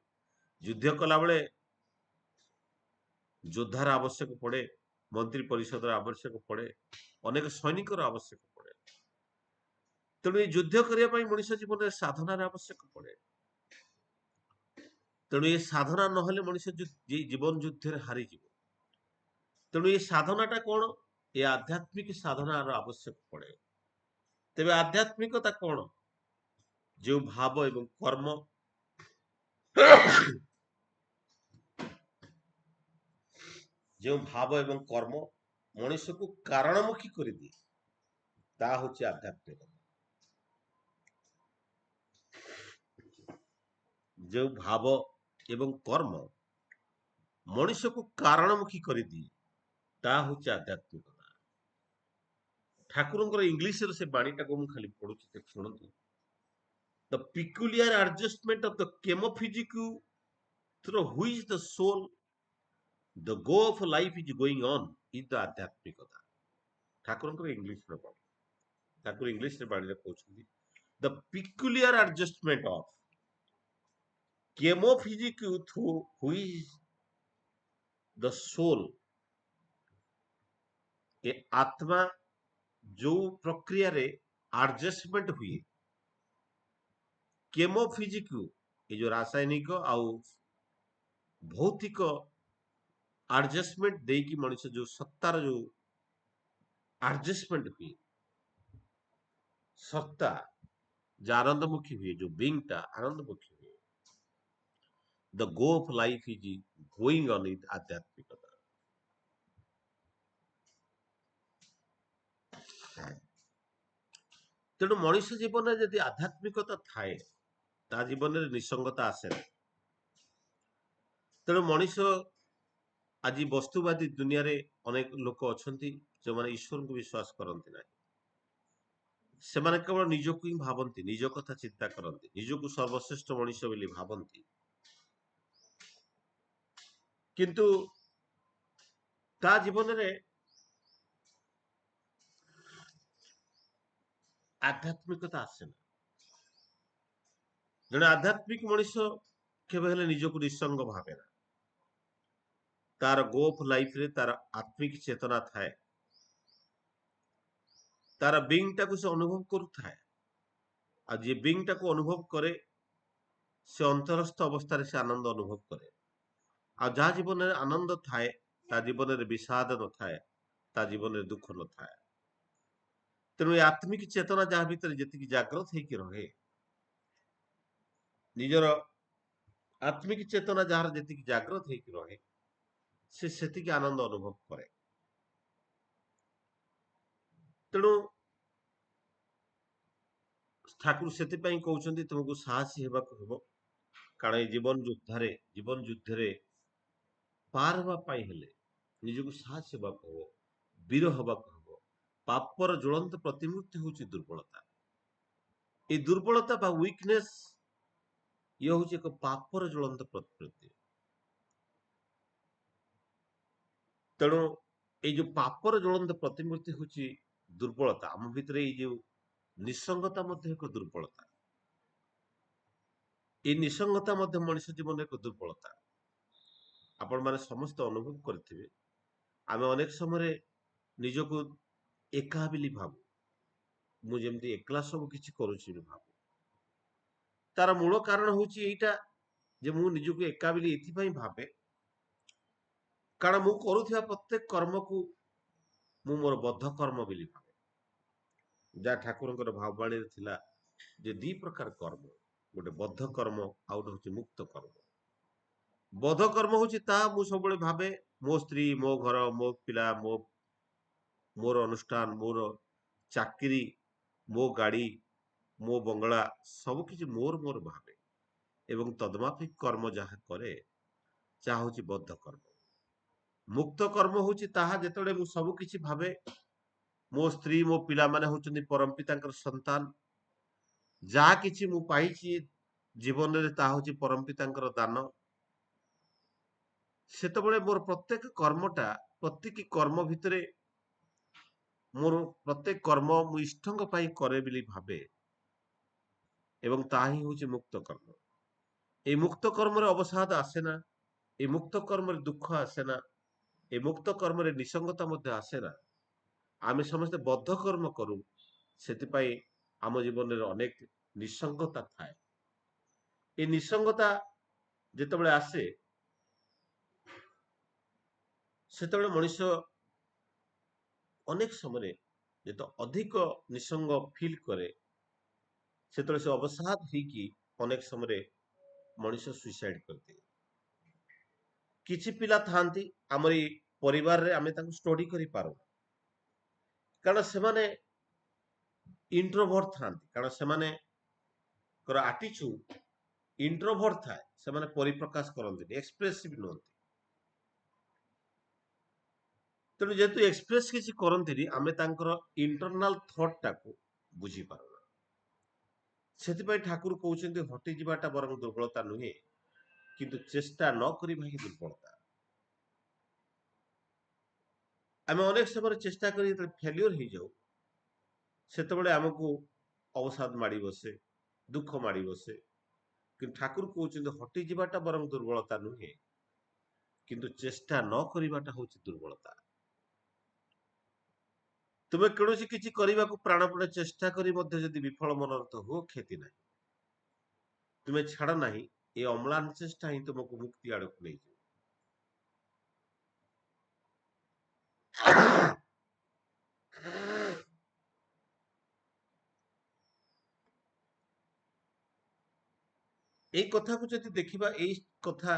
ଯୁଦ୍ଧ କଲାବେଳେ ଯୋଦ୍ଧାର ଆବଶ୍ୟକ ପଡେ, ମନ୍ତ୍ରୀ ପରିଷଦର ଆବଶ୍ୟକ ପଡେ, ଅନେକ ସୈନିକର ଆବଶ୍ୟକ ପଡେ। ତେଣୁ ଏଇ ଯୁଦ୍ଧ କରିବା ପାଇଁ ମଣିଷ ଜୀବନରେ ସାଧନାର ଆବଶ୍ୟକ ପଡେ। ତେଣୁ ଏ ସାଧନା ନହେଲେ ମଣିଷ ଜୀବନ ଯୁଦ୍ଧରେ ହାରିଯିବ। ତେଣୁ ଏ ସାଧନାଟା କଣ? ଏ ଆଧ୍ୟାତ୍ମିକ ସାଧନାର ଆବଶ୍ୟକ ପଡେ। ତେବେ ଆଧ୍ୟାତ୍ମିକତା କଣ? ଯେଉଁ ଭାବ ଏବଂ କର୍ମ ଯେଉଁ ଭାବ ଏବଂ କର୍ମ ମଣିଷକୁ କାରଣମୁଖୀ କରିଦିଏ, ତାହା ହଉଛି ଆଧ୍ୟାତ୍ମିକତା। ଯେଉଁ ଭାବ ଏବଂ କର୍ମ ମଣିଷକୁ କାରଣମୁଖୀ କରିଦିଏ, ତାହା ହଉଛି ଆଧ୍ୟାତ୍ମିକତା। ଠାକୁରଙ୍କର ଇଂଲିଶରେ ସେ ବାଣୀଟାକୁ ମୁଁ ଖାଲି ପଢୁଛି, ଶୁଣନ୍ତୁ। The peculiar adjustment of the chemophysical through which the soul, the go of life is going on is the ଆଧ୍ୟାତ୍ମିକତା। ଠାକୁରଙ୍କର ଇଂଲିଶର ବାଣୀ। ଠାକୁର ଇଂଲିଶରେ ବାଣୀରେ କହୁଛନ୍ତି, the peculiar adjustment of chemophysical through which the soul, ଏ ଆତ୍ମା ଯୋଉ ପ୍ରକ୍ରିୟାରେ ଆଡଜଷ୍ଟମେଣ୍ଟ ହୁଏ, କେମୋ ଫିଜିକ୍ ଏ ଯୋଉ ରାସାୟନିକ ଆଉ ଭୌତିକ ଆଡଜଷ୍ଟମେଣ୍ଟ ଦେଇକି ମଣିଷ ଯୋଉ ସତ୍ତାର ଯୋଉ ଆଡଜଷ୍ଟମେଣ୍ଟ ହୁଏ, ସତ୍ତା যে আনন্দমুখী ହୁଏ, ଯୋଉ being ଟା ଆନନ୍ଦମୁଖୀ ହୁଏ, the go of life is going on it ଆଧ୍ୟାତ୍ମିକତା। ତେଣୁ ମଣିଷ ଜୀବନରେ ଯଦି ଆଧ୍ୟାତ୍ମିକତା ଥାଏ, ତା ଜୀବନରେ ନିସଙ୍ଗତା ଆସେ ନାହିଁ। ତେଣୁ ମଣିଷ ଆଜି ବସ୍ତୁବାଦୀ ଦୁନିଆରେ ଅନେକ ଲୋକ ଅଛନ୍ତି ଯେଉଁମାନେ ଈଶ୍ୱରଙ୍କୁ ବିଶ୍ୱାସ କରନ୍ତି ନାହିଁ। ସେମାନେ କେବଳ ନିଜକୁ ହିଁ ଭାବନ୍ତି, ନିଜ କଥା ଚିନ୍ତା କରନ୍ତି, ନିଜକୁ ସର୍ବଶ୍ରେଷ୍ଠ ମଣିଷ ବୋଲି ଭାବନ୍ତି। କିନ୍ତୁ ତା ଜୀବନରେ ଆଧ୍ୟାତ୍ମିକତା ଆସେ ନା। ଜଣେ ଆଧ୍ୟାତ୍ମିକ ମଣିଷ କେବେ ହେଲେ ନିଜକୁ ନିଃସଙ୍ଗ ଭାବେ ନା। ତାର ଗୋ ଅଫ୍ ଲାଇଫରେ ତାର ଆତ୍ମିକ ଚେତନା ଥାଏ, ତାର ବିଙ୍ଗ ଟାକୁ ସେ ଅନୁଭବ କରୁଥାଏ। ଆଉ ଯିଏ ବିଙ୍ଗ ଟାକୁ ଅନୁଭବ କରେ, ସେ ଅନ୍ତରସ୍ଥ ଅବସ୍ଥାରେ ସେ ଆନନ୍ଦ ଅନୁଭବ କରେ। ଆଉ ଯାହା ଜୀବନରେ ଆନନ୍ଦ ଥାଏ, ତା ଜୀବନରେ ବିଷାଦ ନଥାଏ, ତା ଜୀବନରେ ଦୁଃଖ ନଥାଏ। ତେଣୁ ଏ ଆତ୍ମିକ ଚେତନା ଯାହା ଭିତରେ ଯେତିକି ଜାଗ୍ରତ ହେଇକି ରହେ, ନିଜର ଆତ୍ମିକ ଚେତନା ଯାହାର ଯେତିକି ଜାଗ୍ରତ ହେଇକି ରହେ, ସେ ସେତିକି ଆନନ୍ଦ ଅନୁଭବ କରେ। ତେଣୁ ଠାକୁର ସେଥିପାଇଁ କହୁଛନ୍ତି ତୁମକୁ ସାହସୀ ହେବାକୁ ହେବ, କାରଣ ଏଇ ଜୀବନ ଯୁଦ୍ଧରେ ପାର ହେବା ପାଇଁ ହେଲେ ନିଜକୁ ସାହସୀ ହେବାକୁ ହେବ, ବୀର ହେବାକୁ ହେବ। ପାପର ଜ୍ୱଳନ୍ତ ପ୍ରତିମୂର୍ତ୍ତି ହଉଛି ଦୁର୍ବଳତା। এই ଦୁର୍ବଳତା ବା ୱିକନେସ୍ ଇଏ ହଉଛି ଏକ ପାପର ଜ୍ୱଳନ୍ତ ପ୍ରତିମୂର୍ତ୍ତି। ତେଣୁ ଏଇ ଯୋଉ ପାପର ଜ୍ୱଳନ୍ତ ପ୍ରତିମୂର୍ତ୍ତି ହଉଛି ଦୁର୍ବଳତା। ଆମ ଭିତରେ ଏଇ ଯୋଉ ନିଃସଙ୍ଗତା ମଧ୍ୟ ଏକ ଦୁର୍ବଳତା। এই ନିଃସଙ୍ଗତା ମଧ୍ୟ ମଣିଷ ଜୀବନରେ ଏକ ଦୁର୍ବଳତା। ଆପଣମାନେ ସମସ୍ତେ ଅନୁଭବ କରିଥିବେ, ଆମେ ଅନେକ ସମୟରେ ନିଜକୁ ଏକା ବୋଲି ଭାବୁ। ମୁଁ ଯେମିତି ଏକଲା ସବୁ କିଛି କରୁଛି ବୋଲି ଭାବୁ। ତାର ମୂଳ କାରଣ ହଉଛି ଏଇଟା ଯେ ମୁଁ ନିଜକୁ ଏକା ବୋଲି ଏଥିପାଇଁ ଭାବେ, କାରଣ ମୁଁ କରୁଥିବା ପ୍ରତ୍ୟେକ କର୍ମକୁ ମୁଁ ମୋର ବଦ୍ଧ କର୍ମ ବୋଲି ଭାବେ। ଯାହା ଠାକୁରଙ୍କର ଭାବବାଣୀରେ ଥିଲା ଯେ ଦି ପ୍ରକାର କର୍ମ, ଗୋଟେ ବଦ୍ଧ କର୍ମ ଆଉ ଗୋଟେ ହଉଛି ମୁକ୍ତ କର୍ମ। ବଦ୍ଧ କର୍ମ ହଉଛି ତାହା ମୁଁ ସବୁବେଳେ ଭାବେ ମୋ ସ୍ତ୍ରୀ, ମୋ ଘର, ମୋ ପିଲା, ମୋର ଅନୁଷ୍ଠାନ, ମୋର ଚାକିରି, ମୋ ଗାଡି, ମୋ ବଙ୍ଗଳା, ସବୁକିଛି ମୋର ମୋର ଭାବେ ଏବଂ ତଦମାଫିକ କର୍ମ ଯାହା କରେ, ଯାହା ହଉଛି ବଦ୍ଧ କର୍ମ। ମୁକ୍ତ କର୍ମ ହଉଛି ତାହା ଯେତେବେଳେ ମୁଁ ସବୁ କିଛି ଭାବେ ମୋ ସ୍ତ୍ରୀ, ମୋ ପିଲାମାନେ ହଉଛନ୍ତି ପରମ ପିତାଙ୍କର ସନ୍ତାନ, ଯାହା କିଛି ମୁଁ ପାଇଛି ଜୀବନରେ ତାହା ହଉଛି ପରମ ପିତାଙ୍କର ଦାନ। ସେତେବେଳେ ମୋର ପ୍ରତ୍ୟେକ କର୍ମଟା, ପ୍ରତିଟି କର୍ମ ଭିତରେ ମୋର ପ୍ରତ୍ୟେକ କର୍ମ ମୁଁ ଇଷ୍ଟଙ୍କ ପାଇଁ କରେ ବୋଲି ଭାବେ ଏବଂ ତାହା ହିଁ ହଉଛି ମୁକ୍ତ କର୍ମ। এই ମୁକ୍ତ କର୍ମରେ ଅବସାଦ ଆସେ ନା, এই ମୁକ୍ତ କର୍ମରେ ଦୁଃଖ ଆସେ ନା, এই ମୁକ୍ତ କର୍ମରେ ନିସଙ୍ଗତା ମଧ୍ୟ ଆସେ ନା। ଆମେ ସମସ୍ତେ ବଦ୍ଧ କର୍ମ କରୁ, ସେଥିପାଇଁ ଆମ ଜୀବନରେ ଅନେକ ନିସଙ୍ଗତା ଥାଏ। এই ନିସଙ୍ଗତା ଯେତେବେଳେ ଆସେ, ସେତେବେଳେ ମଣିଷ ଅନେକ ସମୟରେ ଯେତେ ଅଧିକ ନିସଙ୍ଗ ଫିଲ୍ କରେ, ସେତେବେଳେ ସେ ଅବସାଦ ହେଇକି ଅନେକ ସମୟରେ ମଣିଷ ସୁଇସାଇଡ କରିଦିଏ। କିଛି ପିଲା ଥାଆନ୍ତି ଆମର ଏଇ ପରିବାରରେ, ଆମେ ତାଙ୍କୁ ଷ୍ଟଡି କରିପାରୁ, କାରଣ ସେମାନେ ଇଣ୍ଟ୍ରୋଭର୍ଟ ଥାଆନ୍ତି, କାରଣ ସେମାନଙ୍କର ଆଟିଚ୍ୟୁଡ ଇଣ୍ଟ୍ରୋଭର୍ଟ ଥାଏ, ସେମାନେ ପରିପ୍ରକାଶ କରନ୍ତିନି, ଏକ୍ସପ୍ରେସିଭ ନୁହନ୍ତି। ତେଣୁ ଯେହେତୁ ଏକ୍ସପ୍ରେସ କିଛି କରନ୍ତିନି, ଆମେ ତାଙ୍କର ଇଣ୍ଟରନାଲ ଥଟ୍ ଟାକୁ ବୁଝିପାରୁନା। ସେଥିପାଇଁ ଠାକୁର କହୁଛନ୍ତି ହଟିଯିବାଟା ବରଂ ଦୁର୍ବଳତା ନୁହେଁ, କିନ୍ତୁ ଚେଷ୍ଟା ନ କରିବା ହିଁ ଦୁର୍ବଳତା। ଆମେ ଅନେକ ସମୟରେ ଚେଷ୍ଟା କରି ଯେତେବେଳେ ଫେଲିଓର ହେଇଯାଉ, ସେତେବେଳେ ଆମକୁ ଅବସାଦ ମାଡି ବସେ, ଦୁଃଖ ମାଡି ବସେ। କିନ୍ତୁ ଠାକୁର କହୁଛନ୍ତି ହଟିଯିବାଟା ବରଂ ଦୁର୍ବଳତା ନୁହେଁ, କିନ୍ତୁ ଚେଷ୍ଟା ନ କରିବାଟା ହଉଛି ଦୁର୍ବଳତା। ତୁମେ କୌଣସି କିଛି କରିବାକୁ ପ୍ରାଣପଣେ ଚେଷ୍ଟା କରି ମଧ୍ୟ ଯଦି ବିଫଳ ମନୋରଥ ହୁଅ, କ୍ଷତି ନାହିଁ। ତୁମେ ଛାଡ଼ ନାହିଁ, ଏ ଅମ୍ଳାନ ଚେଷ୍ଟା ହିଁ ତୁମକୁ ମୁକ୍ତି ଆଡ଼କୁ ନେଇଯିବ। ଏଇ କଥାକୁ ଯଦି ଦେଖିବା, ଏଇ କଥା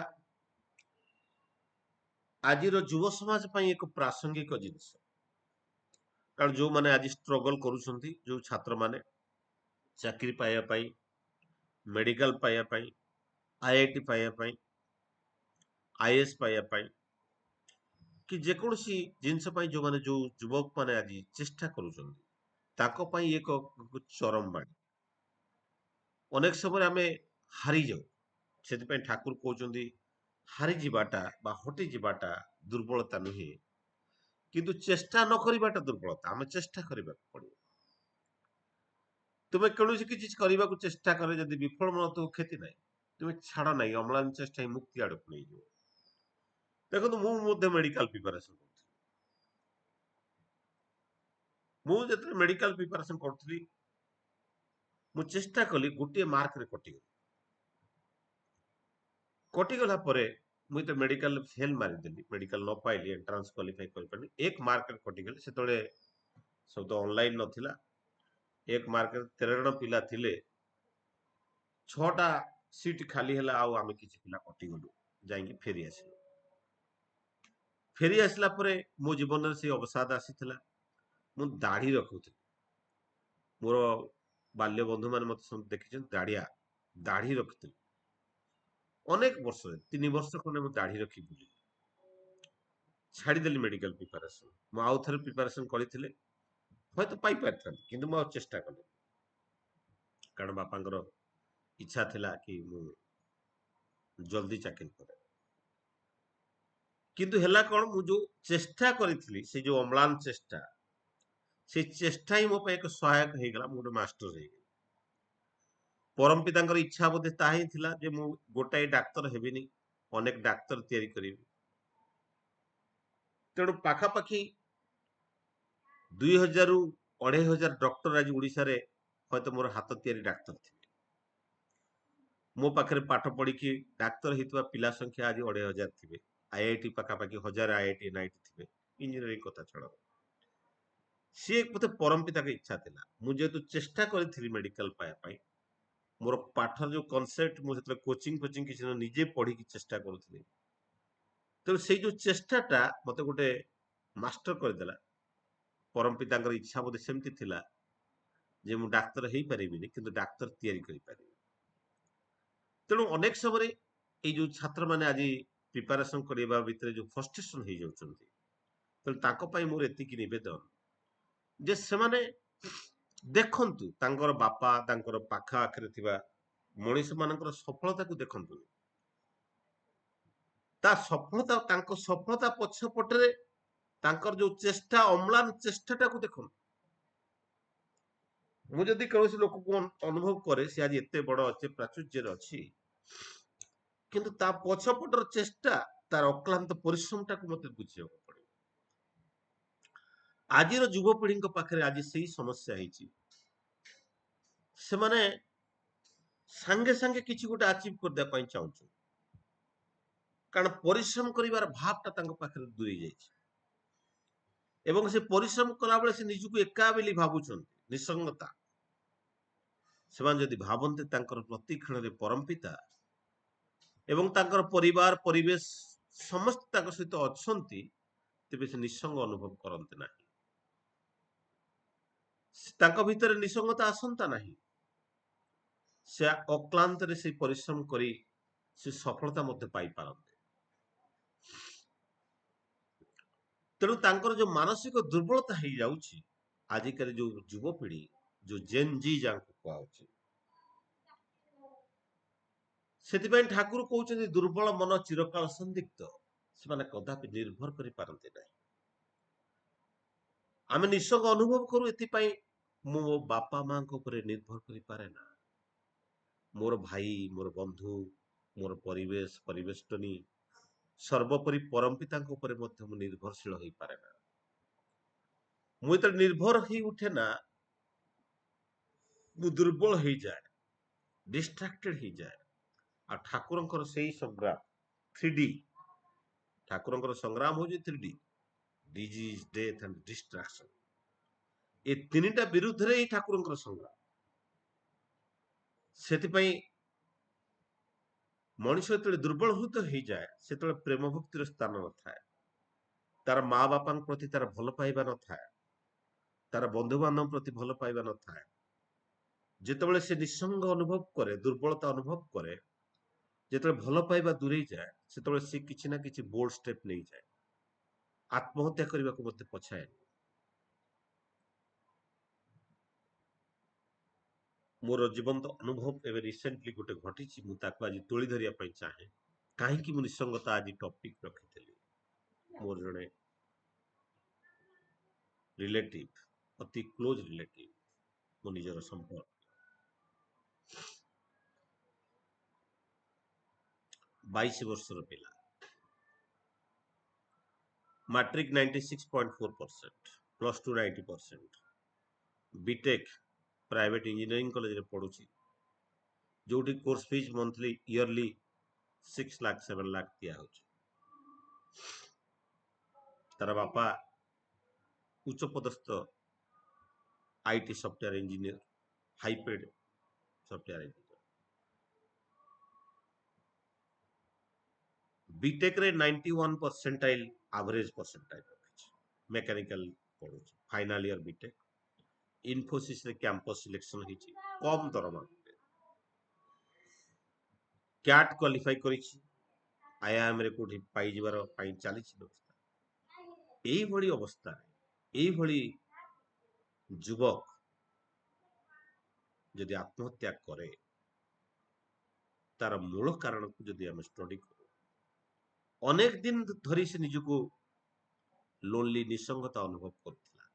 ଆଜିର ଯୁବ ସମାଜ ପାଇଁ ଏକ ପ୍ରାସଙ୍ଗିକ ଜିନିଷ। କାରଣ ଯୋଉମାନେ ଆଜି ଷ୍ଟ୍ରଗଲ କରୁଛନ୍ତି, ଯୋଉ ଛାତ୍ରମାନେ ଚାକିରି ପାଇବା ପାଇଁ, ମେଡିକାଲ ପାଇବା ପାଇଁ, ଆଇଆଇଟି ପାଇବା ପାଇଁ, ଆଇଏଏସ୍ ପାଇବା ପାଇଁ, କି ଯେକୌଣସି ଜିନିଷ ପାଇଁ ଯୋଉମାନେ ଯୋଉ ଯୁବକ ମାନେ ଆଜି ଚେଷ୍ଟା କରୁଛନ୍ତି, ତାଙ୍କ ପାଇଁ ଏକ ଚରମ ବାଣୀ। ଅନେକ ସମୟରେ ଆମେ ହାରିଯାଉ। ସେଥିପାଇଁ ଠାକୁର କହୁଛନ୍ତି ହାରିଯିବାଟା ବା ହଟିଯିବାଟା ଦୁର୍ବଳତା ନୁହେଁ, କିନ୍ତୁ ଚେଷ୍ଟା ନ କରିବାଟା ଦୁର୍ବଳତା। ଆମେ ଚେଷ୍ଟା କରିବାକୁ ପଡିବ। ତୁମେ କୌଣସି କିଛି କରିବାକୁ ଚେଷ୍ଟା କରେ, ଯଦି ବିଫଳ ମନ କ୍ଷତି ନାହିଁ, ତୁମେ ଛାଡ଼ ନାହିଁ, ଅମ୍ଳାନ ଚେଷ୍ଟା ହିଁ ମୁକ୍ତି ଆଡ଼କୁ ନେଇଯିବ। ଦେଖନ୍ତୁ, ମୁଁ ମଧ୍ୟ ମେଡିକାଲ ପ୍ରିପାରେସନ କରୁଥିଲି। ମୁଁ ଯେତେବେଳେ ମେଡିକାଲ ପ୍ରିପାରେସନ କରୁଥିଲି, ମୁଁ ଚେଷ୍ଟା କଲି, ଗୋଟିଏ ମାର୍କରେ କଟିଗଲି। କଟିଗଲା ପରେ ମୁଁ ତ ମେଡିକାଲ ଫେଲ ମାରିଦେଲି, ମେଡିକାଲ ନ ପାଇଲି, ଏଣ୍ଟ୍ରାନ୍ସ କ୍ୱାଲିଫାଇ କରିପାରିଲି, ଏକ ମାର୍କରେ କଟିଗଲି। ସେତେବେଳେ ସବୁ ତ ଅନଲାଇନ ନଥିଲା। ଏକ ମାର୍କରେ 13 ଜଣ ପିଲା ଥିଲେ, 6ଟା ସିଟ୍ ଖାଲି ହେଲା, ଆଉ ଆମେ କିଛି ପିଲା କଟିଗଲୁ। ଯାଇକି ଫେରି ଆସିଲୁ। ଫେରି ଆସିଲା ପରେ ମୋ ଜୀବନରେ ସେଇ ଅବସାଦ ଆସିଥିଲା। ମୁଁ ଦାଢି ରଖୁଥିଲି। ମୋର ବାଲ୍ୟ ବନ୍ଧୁ ମାନେ ମତେ ସମସ୍ତେ ଦେଖିଛନ୍ତି, ଦାଢି ରଖିଥିଲି। ଅନେକ ବର୍ଷରେ 3 ବର୍ଷ ଖଣ୍ଡେ ମୁଁ ଦାଢି ରଖି ବୁଲିଲି। ଛାଡିଦେଲି ମେଡିକାଲ ପ୍ରିପାରେସନ। ମୁଁ ଆଉ ଥରେ ପ୍ରିପାରେସନ କରିଥିଲେ ହୟତ ପାଇପାରିଥାନ୍ତି, କିନ୍ତୁ ମୁଁ ଆଉ ଚେଷ୍ଟା କଲି। କାରଣ ବାପାଙ୍କର ଇଚ୍ଛା ଥିଲା କି ମୁଁ ଜଲ୍ଦି ଚାକିରି କରେ। କିନ୍ତୁ ହେଲା କଣ, ମୁଁ ଯୋଉ ଚେଷ୍ଟା କରିଥିଲି, ସେ ଯୋଉ ଅମ୍ଳାନ ଚେଷ୍ଟା, ସେଇ ଚେଷ୍ଟା ହିଁ ମୋ ପାଇଁ ଏକ ସହାୟକ ହେଇଗଲା। ମୁଁ ଗୋଟେ ମାଷ୍ଟର ହେଇଗଲି। ପରମ ପିତାଙ୍କର ଇଚ୍ଛା ବୋଧେ ତାହା ହିଁ ଥିଲା ଯେ ମୁଁ ଗୋଟାଏ ଡାକ୍ତର ହେବିନି, ଅନେକ ଡାକ୍ତର ତିଆରି କରିବି। ତେଣୁ ପାଖାପାଖି 2000ରୁ 2500 ଡକ୍ଟର ଆଜି ଓଡିଶାରେ ହୟତ ମୋର ହାତ ତିଆରି ଡାକ୍ତର ଥିବେ। ମୋ ପାଖରେ ପାଠ ପଢିକି ଡାକ୍ତର ହେଇଥିବା ପିଲା ସଂଖ୍ୟା ଆଜି 2500 ଥିବେ। ଆଇଆଇଟି ପାଖାପାଖି 1000 ଆଇଆଇଟି ଏନ୍ଆଇଟି ଥିବେ। ଇଞ୍ଜିନିୟରିଂ କଥା ଛାଡ଼, ସିଏ ବୋଧେ ପରମ ପିତାଙ୍କ ଇଚ୍ଛା ଥିଲା। ମୁଁ ଯେହେତୁ ଚେଷ୍ଟା କରିଥିଲି ମେଡିକାଲ ପାଇବା ପାଇଁ, ମୋର ପାଠର ଯୋଉ କନସେପ୍ଟ, ମୁଁ ଯେତେବେଳେ କୋଚିଂ କିଛି ନିଜେ ପଢିକି ଚେଷ୍ଟା କରୁଥିଲି, ତେଣୁ ସେଇ ଯୋଉ ଚେଷ୍ଟାଟା ମତେ ଗୋଟେ ମାଷ୍ଟର କରିଦେଲା। ପରମ ପିତାଙ୍କର ଇଚ୍ଛା ବୋଧେ ସେମିତି ଥିଲା ଯେ ମୁଁ ଡାକ୍ତର ହେଇପାରିବିନି, କିନ୍ତୁ ଡାକ୍ତର ତିଆରି କରିପାରିବି। ତେଣୁ ଅନେକ ସମୟରେ ଏଇ ଯୋଉ ଛାତ୍ରମାନେ ଆଜି ପ୍ରିପାରେସନ କରିବା ଭିତରେ ଯୋଉ ଫ୍ରଷ୍ଟ୍ରେସନ ହେଇଯାଉଛନ୍ତି, ତେଣୁ ତାଙ୍କ ପାଇଁ ମୋର ଏତିକି ନିବେଦନ ଯେ ସେମାନେ ଦେଖନ୍ତୁ ତାଙ୍କର ବାପା, ତାଙ୍କର ପାଖ ଆଖରେ ଥିବା ମଣିଷ ମାନଙ୍କର ସଫଳତାକୁ ଦେଖନ୍ତୁନି। ତାଙ୍କ ସଫଳତା ପଛପଟରେ ତାଙ୍କର ଯୋଉ ଚେଷ୍ଟା, ଅମ୍ଳାନ ଚେଷ୍ଟାଟାକୁ ଦେଖନ୍ତୁ। ମୁଁ ଯଦି କୌଣସି ଲୋକକୁ ଅନୁଭବ କରେ, ସେ ଆଜି ଏତେ ବଡ ପ୍ରାଚୁର୍ଯ୍ୟରେ ଅଛି, କିନ୍ତୁ ତା ପଛପଟର ଚେଷ୍ଟା, ତାର ଅକ୍ଲାନ୍ତ ପରିଶ୍ରମଟାକୁ ମତେ ବୁଝିବାକୁ ପଡିବ। ଆଜିର ଯୁବପିଢିଙ୍କ ପାଖରେ ଆଜି ସେଇ ସମସ୍ୟା ହେଇଛି। ସେମାନେ ସାଙ୍ଗେ ସାଙ୍ଗେ କିଛି ଗୋଟେ ଆଚିଭ କରିବା ପାଇଁ ଚାହୁଁଛନ୍ତି, କାରଣ ପରିଶ୍ରମ କରିବାର ଭାବଟା ତାଙ୍କ ପାଖରେ ଦୂରେଇ ଯାଇଛି। ଏବଂ ସେ ପରିଶ୍ରମ କଲାବେଳେ ସେ ନିଜକୁ ଏକା ବୋଲି ଭାବୁଛନ୍ତି, ନିସଙ୍ଗତା। ସେମାନେ ଯଦି ଭାବନ୍ତି ତାଙ୍କର ପ୍ରତି କ୍ଷଣରେ ପରମପିତା ଏବଂ ତାଙ୍କର ପରିବାର, ପରିବେଶ ସମସ୍ତେ ତାଙ୍କ ସହିତ ଅଛନ୍ତି, ତେବେ ସେ ନିସଙ୍ଗ ଅନୁଭବ କରନ୍ତି ନାହିଁ। ତାଙ୍କ ଭିତରେ ନିସଙ୍ଗତା ଆସନ୍ତା ନାହିଁ। ସେ ଅକ୍ଲାନ୍ତରେ ସେ ପରିଶ୍ରମ କରି ସେ ସଫଳତା ମଧ୍ୟ ପାଇପାରନ୍ତି। ତେଣୁ ତାଙ୍କର ଯୋଉ ମାନସିକ ଦୁର୍ବଳତା ହେଇଯାଉଛି, ଆଜିକାଲି ଯୋଉ ଯୁବପିଢି, ଯୋଉ ଜେନ୍-ଜି ଯାହାକୁ କୁହାଯାଉଛି, ସେଥିପାଇଁ ଠାକୁର କହୁଛନ୍ତି ଦୁର୍ବଳ ମନ ଚିରକାଳ ସନ୍ଦିଗ୍ଧ। ସେମାନେ କଦାପି ନିର୍ଭର କରିପାରନ୍ତି ନାହିଁ। ଆମେ ନିସଙ୍ଗ ଅନୁଭବ କରୁ, ଏଥିପାଇଁ ମୁଁ ମୋ ବାପା ମାଙ୍କ ଉପରେ ନିର୍ଭର କରିପାରେ ନା। ମୋର ଭାଇ, ମୋର ବନ୍ଧୁ, ମୋର ପରିବେଶ, ପରିବେଷ୍ଟନୀ, ସର୍ବୋପରି ପରମ ପିତାଙ୍କ ଉପରେ ମଧ୍ୟ ମୁଁ ନିର୍ଭରଶୀଳ ହେଇପାରେ ନା। ମୁଁ ଯେତେବେଳେ ନିର୍ଭର ହେଇ ଉଠେ ନା, ମୁଁ ଦୁର୍ବଳ ହେଇଯାଏ, ଡିଷ୍ଟ୍ରାକ୍ଟେଡ ହେଇଯାଏ। आ ठाकुरंकर सेई संग्राम 3D ठाकुरंकर संग्राम हो 3D disease death and destruction ए तीनटा विरुद्ध रे ठाकुरंकर संग्राम सेतिपई मनुष्य जो दुर्बल हूत हो जाए से प्रेम भक्तिर स्थान न थाए तार माँ बापा प्रति तार भल पाइबा न थाए तार बंधु बांधव प्रति भल पाइबा न थाए जितेबाला से निसंग अनुभव करे दुर्बलता अनुभव करे जिते भल पाइबा दूरे जाए से सी किसी ना किसी बोल्ड स्टेप नहीं जाए आत्महत्या करने को मत पछाए मोर जीवंत अनुभव एवं रिसेंटली गोटे घटी आज तोली धरिया चाहे कहीं निसंगता आज टॉपिक रखी मोर जड़े रिलेटिव अति क्लोज रिलेटिव मो निजर संपर्क 22 वर्षर पिला matric 96.4% plus two 90% BTech private engineering college रे पढ़ुची जोटी course fees monthly yearly 6 lakh 7 lakh दिया होची तार बापा उच्च पदस्थ IT software engineer high paid software engineer BTech रे 91 परसेंटाइल एवरेज परसेंटाइल रखिଛି मैकेनिकल पढ़ुची फाइनल ईयर बीटेक इन्फोसिस रे कैंपस सिलेक्शन हिची कम दरमा कैट क्वालिफाई करिछि आईआईएम रे कोठी पाई जिवार पाई चलीछि व्यवस्था एई भली अवस्था एई भली युवक यदि आत्महत्या करे तार मूल कारण को यदि हम स्टडी करू अनेक दिन धरी से निजको लोनली निसंगता अनुभव करथिला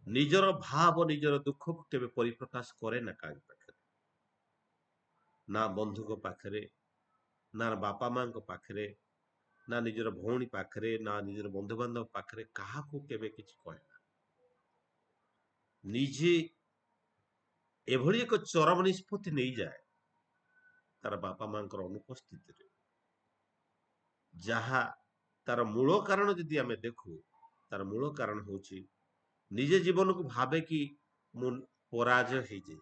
निजर भाव निजर दुख को केबे परिप्रकाश करे ना काई पाखरे ना बंधु को पाखरे ना बापा मां को पाखरे ना निजर भौणी पाखरे ना निजर बंधु बांधव पाखरे कहा को केबे किछ कहे ना निजे एभली एक चरम निष्पत्ति नहीं जाए तार बापा मां अनुपस्थित जहा तार मूल कारण यदि आम देखू तार मूल कारण हूँ निजे जीवन को भावे कि मु पराजय हो जाए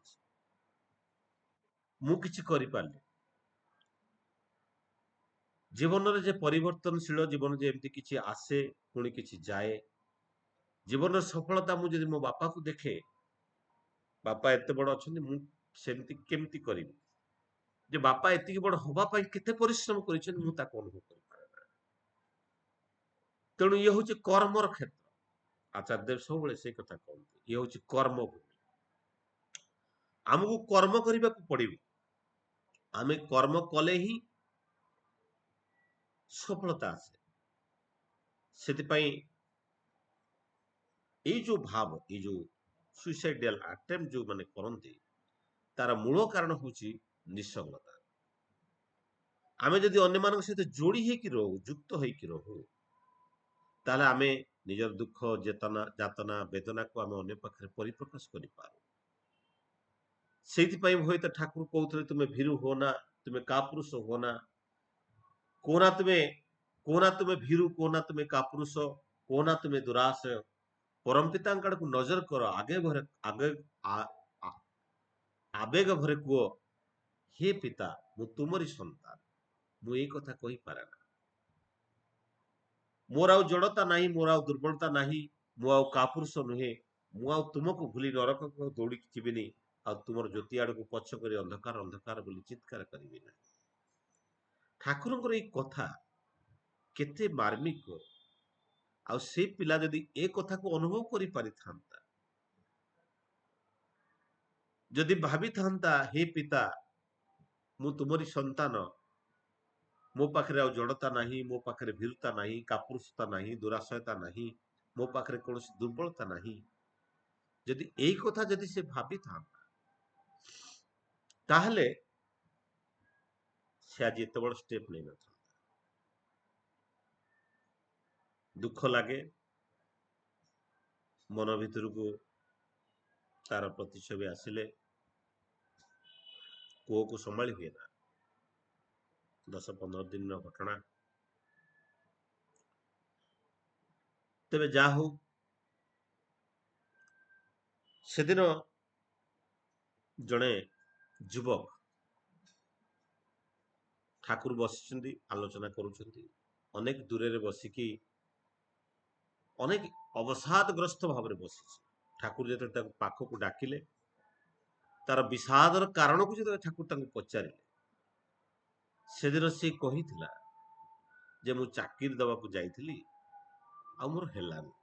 मु किछि करि पारले जीवन रे जे परिवर्तनशील जीवन जे एमती किछि आसे पुणी किछि जाए जीवन सफलता मु जदि मो बापा को देखे बापा एते बड़ अछंती मु सेमती केमती करिवि जे बापा एतिकी बड़ हवा पाई केते परिश्रम करिछन मु ताको अनुभव करि पारे तेणु ये हूँ कर्मर क्षेत्र आचार्य देव सब से कथा कहते ये हूँ कर्म भूमि आमको कर्म करने को पड़ो आम कर्म कले ही सफलता आसे से जो भाव ये जो सुइसाइडियल अटेम्प्ट जो माने करते तार मूल कारण हूँ निसंगता आमे जदि अन्य मान सहित जोड़ी होकि रहू युक्त होकि रहू ताले आमे निजर दुख जेतना जातना वेदना को आमे अन्य पाखरे परिप्रकाश करि पारू सेति हुए तो ठाकुर कहते तुम्हें भीरु हो ना तुम्हें कापुरुष हो ना कोना तुम्हें भीरु कोना तुम्हें कापुरुष कोना तुम्हें दुराशय परम पिता को नजर कर आगे भरे आगे आवेग भरे कुओ हे पिता मु तुमरी संतान मु ये कथा कही पारे ना मोर आउ जड़ता नहीं मोर आउ दुर्बलता नहीं मु आउ कापुरुष नुहे मु आउ तुमको भूली नरक को दौड़ी जीविनी आ तुमर ज्योति आड़ को पछ कर अंधकार अंधकार बोली चित्कार करी ना ठाकुर ये कथा केते मार्मिक आ से पिला जदि ए कथा को अनुभव करि पारि थांता जदि भावी थांता हे पिता मु तुमरी संतान मो पाखरे आउ जड़ता नहीं मो पाखरे भीरुता नहीं कापुरुषता नहीं दुराशयता नहीं मो पाखरे कौन दुर्बलता नहीं जदि एई कथा जदि से भावी थांता ताहले से आज एत बड़ स्टेप नहीं न था दुख लगे मन भीतर को तार प्रतिच्छवि आसिले पुओ को संभाली हुए ना 10-15 ଦିନର ଘଟଣା। ତେବେ ଯାହା ହଉ ସେଦିନ ଜଣେ ଯୁବକ ଠାକୁର ବସିଛନ୍ତି, ଆଲୋଚନା କରୁଛନ୍ତି, ଅନେକ ଦୂରରେ ବସିକି ଅନେକ ଅବସାଦଗ୍ରସ୍ତ ଭାବରେ ବସିଛି। ଠାକୁର ଯେତେବେଳେ ତାକୁ ପାଖକୁ ଡାକିଲେ, ତାର ବିଷାଦର କାରଣକୁ ଯେତେବେଳେ ଠାକୁର ତାଙ୍କୁ ପଚାରିଲେ, ସେଦିନ ସେ କହିଥିଲା ଯେ ମୁଁ ଚାକିରି ଦବାକୁ ଯାଇଥିଲି ଆଉ ମୋର ହେଲାନି,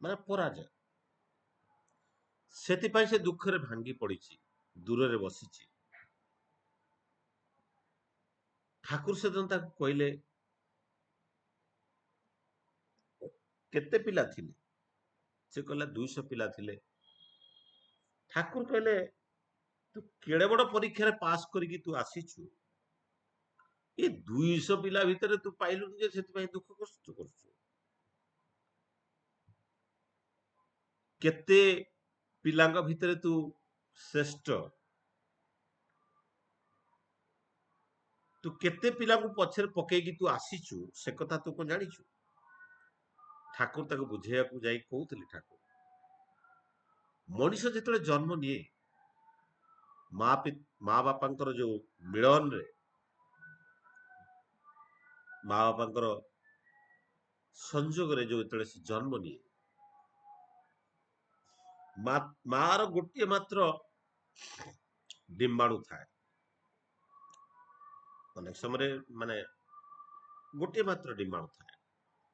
ମାନେ ପରାଜୟ। ସେଥିପାଇଁ ସେ ଦୁଃଖରେ ଭାଙ୍ଗି ପଡିଛି, ଦୂରରେ ବସିଛି। ଠାକୁର ସେଦିନ ତାକୁ କହିଲେ କେତେ ପିଲା ଥିଲେ? ସେ କହିଲା 200 ପିଲା ଥିଲେ। ଠାକୁର କହିଲେ ତୁ କେଡେ ବଡ ପରୀକ୍ଷାରେ ପାସ୍ କରିକି ତୁ ଆସିଛୁ, ଏ 200 ପିଲା ଭିତରେ ତୁ ପାଇଲୁନି ଯେ ସେଥିପାଇଁ ଦୁଃଖ କଷ୍ଟ କରୁଛୁ। କେତେ ପିଲାଙ୍କ ଭିତରେ ତୁ ଶ୍ରେଷ୍ଠ, ତୁ କେତେ ପିଲାଙ୍କୁ ପଛରେ ପକେଇକି ତୁ ଆସିଛୁ, ସେ କଥା ତୁ କଣ ଜାଣିଛୁ? ଠାକୁର ତାକୁ ବୁଝେଇବାକୁ ଯାଇ କହୁଥିଲେ, ଠାକୁର ମଣିଷ ଯେତେବେଳେ ଜନ୍ମ ନିଏ, ମା ବାପାଙ୍କର ଯୋଉ ମିଳନରେ, ମା ବାପାଙ୍କର ସଂଯୋଗରେ ଯୋଉ ଯେତେବେଳେ ସେ ଜନ୍ମ ନିଏ, ମାର ଗୋଟିଏ ମାତ୍ର ଡିମ୍ବାଣୁ ଥାଏ। ଅନେକ ସମୟରେ ମାନେ ଗୋଟିଏ ମାତ୍ର ଡିମ୍ବାଣୁ ଥାଏ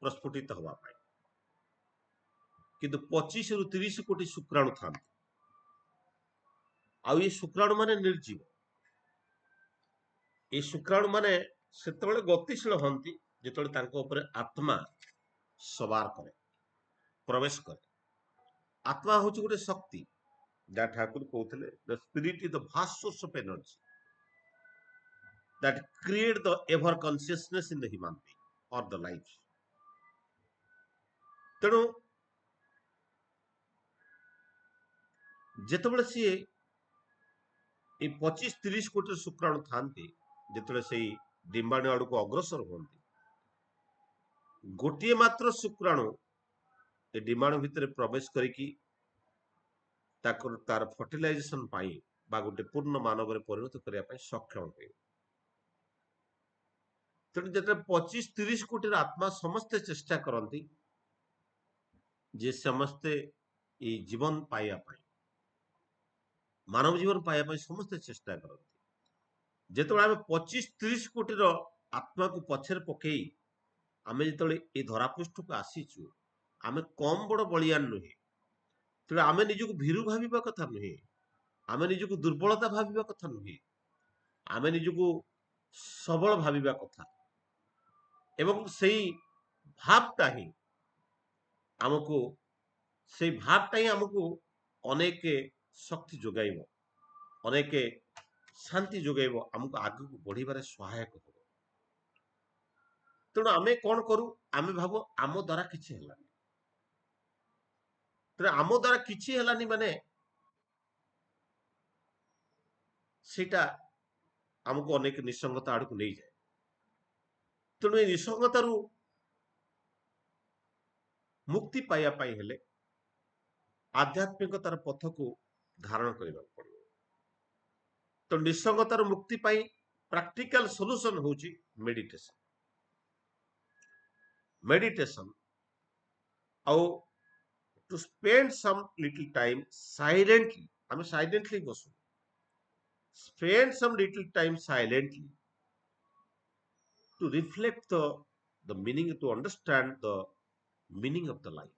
ପ୍ରସ୍ଫୁଟିତ ହବା ପାଇଁ, କିନ୍ତୁ 25ରୁ 30 କୋଟି ଶୁକ୍ରାଣୁ ଥାନ୍ତି। ଆଉ ଏଇ ଶୁକ୍ରାଣୁ ମାନେ ନିର୍ଜୀବ। ଏଇ ଶୁକ୍ରାଣୁ ମାନେ ସେତେବେଳେ ଗତିଶୀଳ ହୁଅନ୍ତି ଯେତେବେଳେ ତାଙ୍କ ଉପରେ ଆତ୍ମା ସବାର କରେ, ପ୍ରବେଶ କରେ। ଆତ୍ମା ହଉଛି ଗୋଟେ ଶକ୍ତି, ଯାହା ଠାକୁର କହୁଥିଲେ the spirit is the vast source of energy that create the ever consciousness in the human being or the life. ତେଣୁ ଯେତେବେଳେ ସିଏ এই 25-30 କୋଟି ଶୁକ୍ରାଣୁ ଥାନ୍ତି, ଯେତେବେଳେ ସେଇ ଡିମ୍ବାଣୁ ଆଡକୁ ଅଗ୍ରସର ହୁଅନ୍ତି, ଗୋଟିଏ ମାତ୍ର ଶୁକ୍ରାଣୁ ଏ ଡିମ୍ବାଣୁ ଭିତରେ ପ୍ରବେଶ କରିକି ତାର ଫର୍ଟିଲାଇଜେସନ ପାଇଁ ବା ଗୋଟେ ପୂର୍ଣ୍ଣ ମାନବରେ ପରିଣତ କରିବା ପାଇଁ ସକ୍ଷମ ହୁଏ। ତେଣୁ ଯେତେବେଳେ 25-30 କୋଟିର ଆତ୍ମା ସମସ୍ତେ ଚେଷ୍ଟା କରନ୍ତି ଯେ ସମସ୍ତେ ଏଇ ଜୀବନ ପାଇବା ପାଇଁ, ମାନବ ଜୀବନ ପାଇବା ପାଇଁ ସମସ୍ତେ ଚେଷ୍ଟା କରନ୍ତି। ଯେତେବେଳେ ଆମେ 25-30 କୋଟିର ଆତ୍ମାକୁ ପଛରେ ପକେଇ ଆମେ ଯେତେବେଳେ ଏ ଧରାପୃଷ୍ଠକୁ ଆସିଛୁ, ଆମେ କମ ବଡ ବଳିଆନ ନୁହେଁ। ତେଣୁ ଆମେ ନିଜକୁ ଭୀରୁ ଭାବିବା କଥା ନୁହେଁ, ଆମେ ନିଜକୁ ଦୁର୍ବଳତା ଭାବିବା କଥା ନୁହେଁ, ଆମେ ନିଜକୁ ସବଳ ଭାବିବା କଥା। ଏବଂ ସେଇ ଭାବଟା ହିଁ ଆମକୁ ଅନେକ ଶକ୍ତି ଯୋଗାଇବ, ଅନେକ ଶାନ୍ତି ଯୋଗାଇବ, ଆମକୁ ଆଗକୁ ବଢିବାରେ ସହାୟକ ହବ। ତେଣୁ ଆମେ କଣ କରୁ? ଆମେ ଭାବୁ ଆମ ଦ୍ୱାରା କିଛି ହେଲାନି। ତେଣୁ ଆମ ଦ୍ୱାରା କିଛି ହେଲାନି ମାନେ ସେଇଟା ଆମକୁ ଅନେକ ନିଃସଙ୍ଗତା ଆଡକୁ ନେଇଯାଏ। ତେଣୁ ଏ ନିଃସଙ୍ଗତାରୁ ମୁକ୍ତି ପାଇବା ପାଇଁ ହେଲେ ଆଧ୍ୟାତ୍ମିକତାର ପଥକୁ ଧାରଣ କରିବାକୁ ପଡିବ। ତ ନିଃସଙ୍ଗତାର ମୁକ୍ତି ପାଇଁ ପ୍ରାକ୍ଟିକାଲ ସଲ୍ୟୁସନ ହଉଛି ମେଡିଟେସନ। ମେଡିଟେସନ ଆଉ ଟୁ ସ୍ପେଣ୍ଡ ସମ୍ ଲିଟଲ ଟାଇମ ସାଇଲେଣ୍ଟଲି, ଆମେ silently Basu, spend some little time silently to reflect the meaning, to understand the meaning of the life.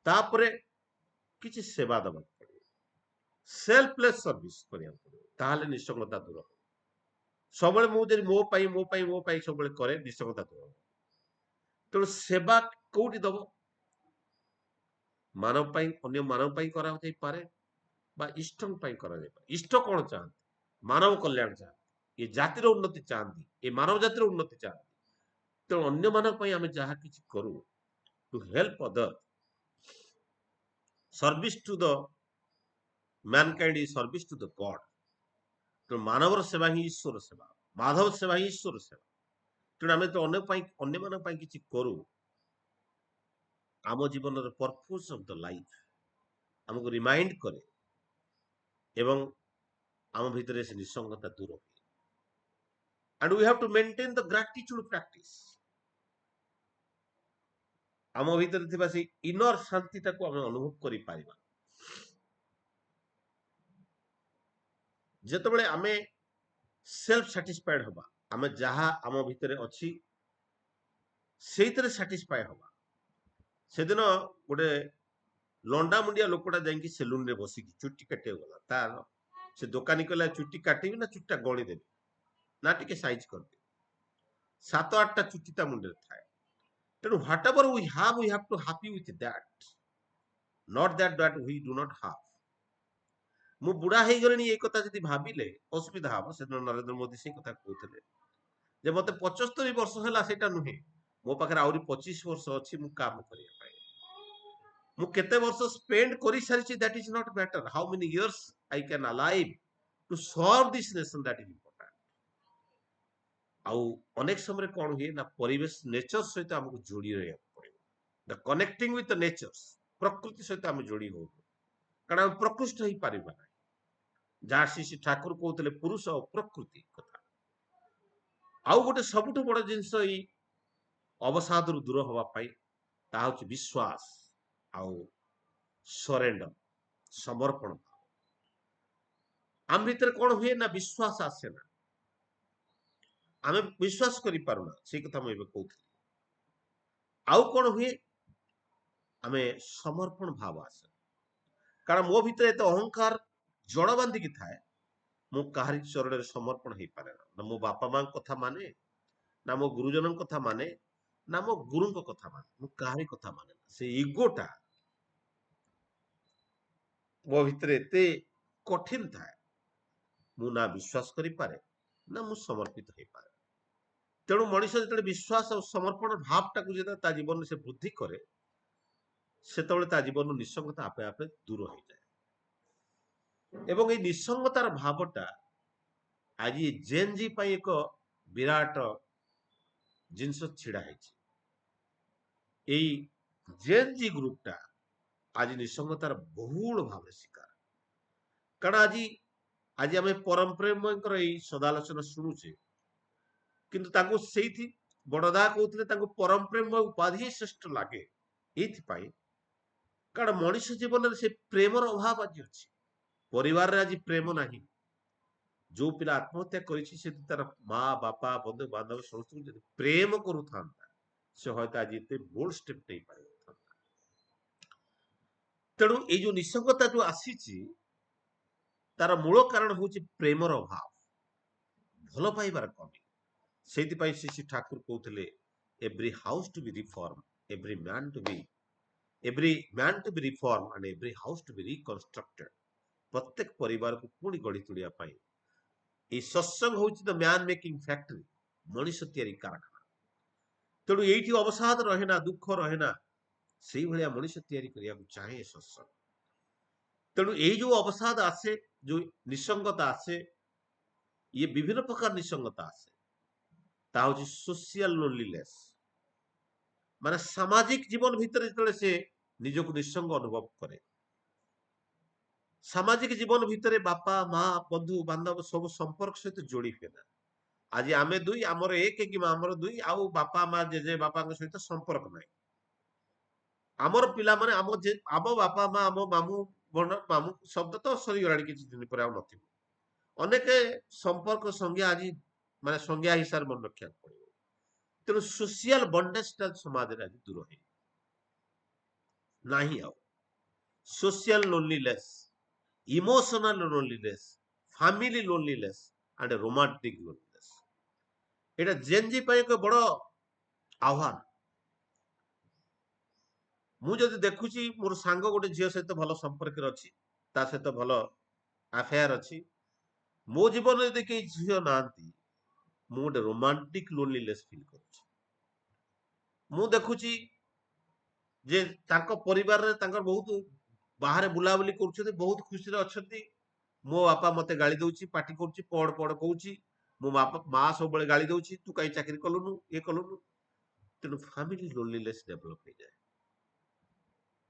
ତାପରେ କିଛି ସେବା ଦେବାକୁ ପଡିବ, ସେଲ୍ଫଲେସ୍ ସର୍ଭିସ କରିବାକୁ ପଡିବ, ତାହେଲେ ନିଃସଙ୍ଗତା ଦୂର ହବ। ସବୁବେଳେ ମୁଁ ଯଦି ମୋ ପାଇଁ ସବୁବେଳେ କରେ, ନିଃସଙ୍ଗତା ଦୂର ହବ। ତେଣୁ ସେବା କୋଉଠି ଦବ? ମାନବ ପାଇଁ, ଅନ୍ୟ ମାନବ ପାଇଁ କରାଯାଇପାରେ ବା ଇଷ୍ଟଙ୍କ ପାଇଁ କରାଯାଇପାରେ। ଇଷ୍ଟ କଣ ଚାହାନ୍ତି? ମାନବ କଲ୍ୟାଣ ଚାହାନ୍ତି, ଏ ଜାତିର ଉନ୍ନତି ଚାହାନ୍ତି, ଏ ମାନବ ଜାତିର ଉନ୍ନତି ଚାହାନ୍ତି। ତେଣୁ ଅନ୍ୟମାନଙ୍କ ପାଇଁ ଆମେ ଯାହା କିଛି କରୁ, to help other, service to the mankind is service to the God. ତେଣୁ ମାନବର ସେବା ହିଁ ଈଶ୍ୱର ସେବା, ମାଧବ ସେବା ହିଁ ଈଶ୍ୱର ସେବା। ତେଣୁ ଆମେ ତ ଅନ୍ୟମାନଙ୍କ ପାଇଁ କିଛି କରୁ, ଆମ ଜୀବନର ପର୍ପୋଜ ଅଫ ଦ ଲାଇଫ ଆମକୁ ରିମାଇଣ୍ଡ କରେ ଏବଂ ଆମ ଭିତରେ ସେ ନିଃସଙ୍ଗତା ଦୂର ହୁଏ। And we have to maintain the gratitude practice. ଆମ ଭିତରେ ଥିବା ସେଇ ଇନର ଶାନ୍ତିଟାକୁ ଆମେ ଅନୁଭବ କରିପାରିବା। ଯେତେବେଳେ ଆମେ ସେଲ୍ଫ ସାଟିସ୍ଫାଏଡ ହବା, ଆମେ ଯାହା ଆମ ଭିତରେ ଅଛି ସେଇଥିରେ ସାଟିସ୍ଫାଏ ହବା। ସେଦିନ ଗୋଟେ ଲଣ୍ଡା ମୁଣ୍ଡିଆ ଲୋକଟା ଯାଇକି ସେଲୁନରେ ବସିକି ଚୁଟି କାଟିବାକୁ ଗଲା। ତାର ସେ ଦୋକାନୀ କହିଲା ଚୁଟି କାଟିବି ନା ଚୁଟିଟା ଗଳିଦେବି, ନା ଟିକେ ସାଇଜ କରିଦେବି। 7-8ଟା ଚୁଟି ତା ମୁଣ୍ଡରେ ଥାଏ। ତେଣୁ whatever we have to happy with that, not that we do not have. ମୁଁ ବୁଢା ହେଇଗଲିଣି ଏଇ କଥା ଯଦି ଭାବିଲେ ଅସୁବିଧା ହବ। ସେଦିନ ନରେନ୍ଦ୍ର ମୋଦୀ ସେଇ କଥା କହୁଥିଲେ ଯେ ମତେ 75 ବର୍ଷ ହେଲା, ସେଇଟା ନୁହେଁ, ମୋ ପାଖରେ ଆହୁରି 25 ବର୍ଷ ଅଛି ମୁଁ କାମ କରିବା ପାଇଁ। ମୁଁ କେତେ ବର୍ଷ ସ୍ପେଣ୍ଡ କରିସାରିଛି that is not matter, how many years I can alive to serve this nation, that is important. ଆଉ ଅନେକ ସମୟରେ କଣ ହୁଏ ନା, ପରିବେଶ ନେଚର ସହିତ ଆମକୁ ଯୋଡି ରହିବାକୁ ପଡିବ। ଦ କନେକ୍ଟିଂ ୱିଥ ଦ ନେଚର୍ସ, ପ୍ରକୃତି ସହିତ ଆମେ ଯୋଡି ହଉ, କାରଣ ଆମେ ପ୍ରକୃଷ୍ଟ ହେଇପାରିବା ନାହିଁ। ଯାହା ଶ୍ରୀ ଠାକୁର କହୁଥିଲେ ପୁରୁଷ ଆଉ ପ୍ରକୃତି କଥା। ଆଉ ଗୋଟେ ସବୁଠୁ ବଡ ଜିନିଷ ଏଇ ଅବସାଦରୁ ଦୂର ହବା ପାଇଁ, ତାହା ହଉଛି ବିଶ୍ୱାସ ଆଉ ସରେଣ୍ଡର, ସମର୍ପଣ। ଆମ ଭିତରେ କଣ ହୁଏ ନା, ବିଶ୍ୱାସ ଆସେ ନା, ଆମେ ବିଶ୍ୱାସ କରିପାରୁନା, ସେଇ କଥା ମୁଁ ଏବେ କହୁଥିଲି। ଆଉ କଣ ହୁଏ, ଆମେ ସମର୍ପଣ ଭାବ ଆସେ। କାରଣ ମୋ ଭିତରେ ଏତେ ଅହଙ୍କାର ଜଡ଼ ବାନ୍ଧିକି ଥାଏ, ମୁଁ କାହାରି ଚରଣରେ ସମର୍ପଣ ହେଇପାରେ ନା। ନା ମୋ ବାପା ମାଙ୍କ କଥା ମାନେ, ନା ମୋ ଗୁରୁଜନଙ୍କ କଥା ମାନେ, ନା ମୋ ଗୁରୁଙ୍କ କଥା ମାନେ, ମୁଁ କାହାରି କଥା ମାନେ ନା। ସେ ଇଗୋଟା ମୋ ଭିତରେ ଏତେ କଠିନ ଥାଏ, ମୁଁ ନା ବିଶ୍ୱାସ କରିପାରେ ନା ମୁଁ ସମର୍ପିତ ହେଇପାରେ। ତେଣୁ ମଣିଷ ଯେତେବେଳେ ବିଶ୍ୱାସ ଆଉ ସମର୍ପଣ ଭାବଟାକୁ ଯେତେବେଳେ ତା ଜୀବନରେ ସେ ବୃଦ୍ଧି କରେ, ସେତେବେଳେ ତା ଜୀବନରୁ ନିଃସଙ୍ଗତା ଆପେ ଆପେ ଦୂର ହେଇଯାଏ। ଏବଂ ଏଇ ନିଃସଙ୍ଗତାର ଭାବଟା ଆଜି ଜେନ୍ ଜି ପାଇଁ ଏକ ବିରାଟ ଜିନିଷ ଛିଡା ହେଇଛି। ଏଇ ଜେନ୍ ଜି ଗ୍ରୁପଟା ଆଜି ନିଃସଙ୍ଗତାର ବହୁଳ ଭାବରେ ଶିକାର। କାରଣ ଆଜି ଆଜି ଆମେ ପରମ ପ୍ରେମଙ୍କର ଏଇ ସଦାଲୋଚନା ଶୁଣୁଛେ, କିନ୍ତୁ ତାଙ୍କୁ ସେଇଥି ବଡଦା କହୁଥିଲେ ତାଙ୍କୁ ପରମ ପ୍ରେମ ଉପାଧି ହିଁ ଶ୍ରେଷ୍ଠ ଲାଗେ। ଏଇଥିପାଇଁ କାରଣ ମଣିଷ ଜୀବନରେ ସେ ପ୍ରେମର ଅଭାବ ଆଜି ଅଛି। ପରିବାରରେ ଆଜି ପ୍ରେମ ନାହିଁ। ଯୋଉ ପିଲା ଆତ୍ମହତ୍ୟା କରିଛି, ସେ ତାର ମା ବାପା ବନ୍ଧୁ ବାନ୍ଧବ ସମସ୍ତଙ୍କୁ ଯଦି ପ୍ରେମ କରୁଥାନ୍ତା, ସେ ହয়তো ଆଜି ଏତେ ବୋଲ୍ଡ ଷ୍ଟେପ୍ ନେଇପାରିନଥାନ୍ତା। ତେଣୁ ଏଇ ଯୋଉ ନିଃସଙ୍ଗତା ଯୋଉ ଆସିଛି, ତାର ମୂଳ କାରଣ ହଉଛି ପ୍ରେମର ଅଭାବ, ଭଲ ପାଇବାର କମି। ସେଇଥିପାଇଁ ଶ୍ରୀ ଠାକୁର କହୁଥିଲେ every house to be reform, every man to be reform and every house to be reconstructed. ପ୍ରତ୍ୟେକ ପରିବାରକୁ ପୁଣି ଗଢି ତୋଳିବା ପାଇଁ এই ସତ୍ସଙ୍ଗ ହଉଛି ଦ ମ୍ୟାନ ମେକିଂ ଫ୍ୟାକ୍ଟରି, ମଣିଷ ତିଆରି କାରଖାନା। ତେଣୁ ଏଇଠି ଅବସାଦ ରହେ ନା, ଦୁଃଖ ରହେ ନା, ସେଇଭଳିଆ ମଣିଷ ତିଆରି କରିବାକୁ ଚାହେଁ ସତ୍ସଙ୍ଗ। ତେଣୁ ଏଇ ଯୋଉ ଅବସାଦ ଆସେ, ଯୋଉ ନିଃସଙ୍ଗତା ଆସେ, ଇଏ ବିଭିନ୍ନ ପ୍ରକାର ନିଃସଙ୍ଗତା ଆସେ। ତା ହଉଛି ସୋସିଆଲ ଲୋନଲିନେସ, ମାନେ ସାମାଜିକ ଜୀବନ ଭିତରେ ଯେତେବେଳେ ସେ ନିଜକୁ ନିଃସଙ୍ଗ ଅନୁଭବ କରେ। ସାମାଜିକ ଜୀବନ ଭିତରେ ବାପା ମା ବନ୍ଧୁ ବାନ୍ଧବ ସବୁ ସମ୍ପର୍କ ସହିତ ଯୋଡି ହୁଏ ନା। ଆଜି ଆମେ ଦୁଇ, ଆମର ଏକ କିମ୍ବା ଆମର ଦୁଇ, ଆଉ ବାପା ମା ଜେଜେ ବାପାଙ୍କ ସହିତ ସମ୍ପର୍କ ନାହିଁ। ଆମର ପିଲାମାନେ ଆମ ବାପା ମା, ଆମ ମାମୁଁ ମାମୁଁ ଶବ୍ଦ ତ ସରିଗଲାଣି, କିଛି ଦିନ ପରେ ଆଉ ନଥିବ। ଅନେକ ସମ୍ପର୍କ ସଂଜ୍ଞା ଆଜି ମାନେ ସଂଜ୍ଞା ହିସାବରେ ମନେ ରଖିବାକୁ ପଡିବ। ତେଣୁ ସୋସିଆଲ ବଣ୍ଡେଜଟା ସମାଜରେ ଆଜି ଦୂର ହେଇ ନାହିଁ। ଆଉ social loneliness, emotional loneliness, family loneliness and romantic loneliness, এটা ଜେନ୍-ଜି ପାଇଁ ଏକ ବଡ ଆହ୍ୱାନ। ମୁଁ ଯଦି ଦେଖୁଛି ମୋର ସାଙ୍ଗ ଗୋଟେ ଝିଅ ସହିତ ଭଲ ସମ୍ପର୍କରେ ଅଛି, ତା ସହିତ ଭଲ ଆଫେୟାର ଅଛି, ମୋ ଜୀବନରେ ଯଦି କେହି ଝିଅ ନାହାନ୍ତି, ମୁଁ ଗୋଟେ ରୋମାଣ୍ଟିକ ଲୋନଲିନେସ ଫିଲ୍ କରୁଛି। ମୁଁ ଦେଖୁଛି ଯେ ତାଙ୍କ ପରିବାରରେ ତାଙ୍କର ବହୁତ ବାହାରେ ବୁଲାବୁଲି କରୁଛନ୍ତି, ବହୁତ ଖୁସିରେ ଅଛନ୍ତି, ମୋ ବାପା ମତେ ଗାଳି ଦଉଛି, ପାଟି କରୁଛି, ପଡ ପଡ କହୁଛି, ମୋ ବାପା ମା ସବୁବେଳେ ଗାଳି ଦଉଛି, ତୁ କାହିଁ ଚାକିରି କଲୁନୁ, ଇଏ କଲୁନୁ। ତେଣୁ ଫ୍ୟାମିଲି ଲୋନଲିନେସ୍ ଡେଭଲପ ହେଇଯାଏ।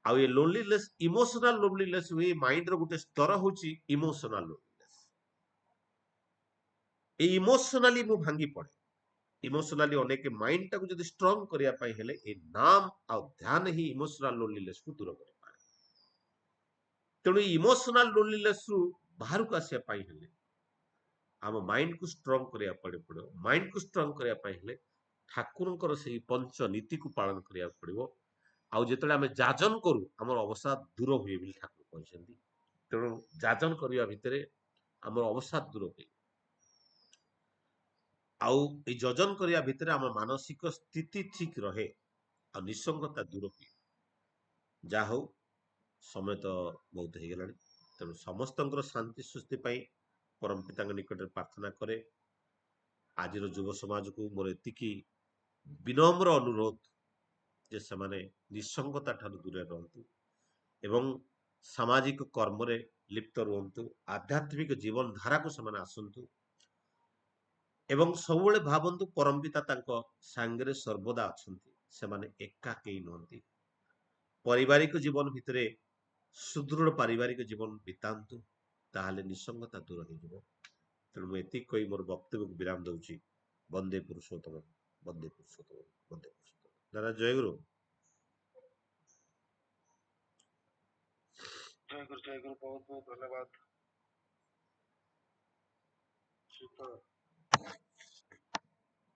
ଆଉ ଏ ଲୋନଲିନେସ୍ ଇମୋସନାଲ ଲୋନଲିନେସ୍ ହୁଏ। ମାଇଣ୍ଡର ଗୋଟେ ସ୍ତର ହଉଛି ଇମୋସନାଲ ଲୋନଲିନେସ୍। এই ଇମୋସନାଲି ମୁଁ ଭାଙ୍ଗି ପଡେ। ଇମୋସନାଲି ଅନେକ ମାଇଣ୍ଡ ଟାକୁ ଯଦି ଷ୍ଟ୍ରଙ୍ଗ କରିବା ପାଇଁ ହେଲେ ଏ ନାମ ଆଉ ଧ୍ୟାନ ହିଁ ଇମୋସନାଲ ଲୋନଲିନେସ୍ କୁ ଦୂର କରିପାରେ। ତେଣୁ ଇମୋସନାଲ ଲୋନଲିନେସ୍ ରୁ ବାହାରକୁ ଆସିବା ପାଇଁ ହେଲେ ଆମ ମାଇଣ୍ଡ କୁ ଷ୍ଟ୍ରଙ୍ଗ କରିବାକୁ ପଡିବ। ମାଇଣ୍ଡ କୁ ଷ୍ଟ୍ରଙ୍ଗ କରିବା ପାଇଁ ହେଲେ ଠାକୁରଙ୍କର ସେଇ ପଞ୍ଚ ନୀତିକୁ ପାଳନ କରିବାକୁ ପଡିବ। ଆଉ ଯେତେବେଳେ ଆମେ ଯାଜନ କରୁ ଆମର ଅବସାଦ ଦୂର ହୁଏ ବୋଲି ଠାକୁର କହିଛନ୍ତି। ତେଣୁ ଯାଜନ କରିବା ଭିତରେ ଆମର ଅବସାଦ ଦୂର ହୁଏ। ଆଉ ଏଇ ଯଜନ କରିବା ଭିତରେ ଆମ ମାନସିକ ସ୍ଥିତି ଠିକ ରହେ ଆଉ ନିଃସଙ୍ଗତା ଦୂର ହୁଏ। ଯାହା ହଉ, ସମୟ ତ ବହୁତ ହେଇଗଲାଣି। ତେଣୁ ସମସ୍ତଙ୍କର ଶାନ୍ତି ସୃଷ୍ଟି ପାଇଁ ପରମ ପିତାଙ୍କ ନିକଟରେ ପ୍ରାର୍ଥନା କରେ। ଆଜିର ଯୁବ ସମାଜକୁ ମୋର ଏତିକି ବିନମ୍ର ଅନୁରୋଧ ଯେ ସେମାନେ ନିଃସଙ୍ଗତା ଠାରୁ ଦୂରରେ ରୁହନ୍ତୁ ଏବଂ ସାମାଜିକ କର୍ମରେ ଲିପ୍ତ ରୁହନ୍ତୁ। ଆଧ୍ୟାତ୍ମିକ ଜୀବନ ଧାରାକୁ ସେମାନେ ଆସନ୍ତୁ ଏବଂ ସବୁବେଳେ ଭାବନ୍ତୁ ପରମ ପିତା ତାଙ୍କ ସାଙ୍ଗରେ ସର୍ବଦା ଅଛନ୍ତି। ସେମାନେ ଏକା କେହି ନୁହନ୍ତି। ପାରିବାରିକ ଜୀବନ ଭିତରେ ସୁଦୃଢ ପାରିବାରିକ ଜୀବନ ବିତାନ୍ତୁ, ତାହେଲେ ନିଃସଙ୍ଗତା ଦୂର ହେଇଯିବ। ତେଣୁ ମୁଁ ଏତିକି କହି ମୋର ବକ୍ତବ୍ୟକୁ ବିରାମ ଦଉଛି। ବନ୍ଦେ ପୁରୁଷୋତ୍ତମ, ବନ୍ଦେ ପୁରୁଷୋତ୍ତମ, ବନ୍ଦେ ପୁରୁଷୋତ୍ତମ। ଦାଦା ଜୟଗୁରୁ। ଜୟ ଗୁରୁ ବହୁତ ବହୁତ ଧନ୍ୟବାଦ। ଶ୍ରୀତ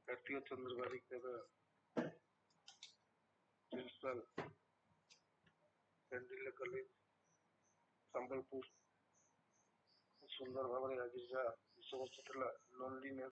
କାର୍ତ୍ତିକ ଚନ୍ଦ୍ର ବାରିକ ଦେବ ପ୍ରିନ୍ସିପାଲ କ୍ୟାଣ୍ଡିଲ କଲେଜ ସମ୍ବଲପୁର ସୁନ୍ଦର ଭାବରେ ଆଜି ଯାହା ବିଷୟବସ୍ତୁ ଥିଲା ଲୋନଲିନେସ୍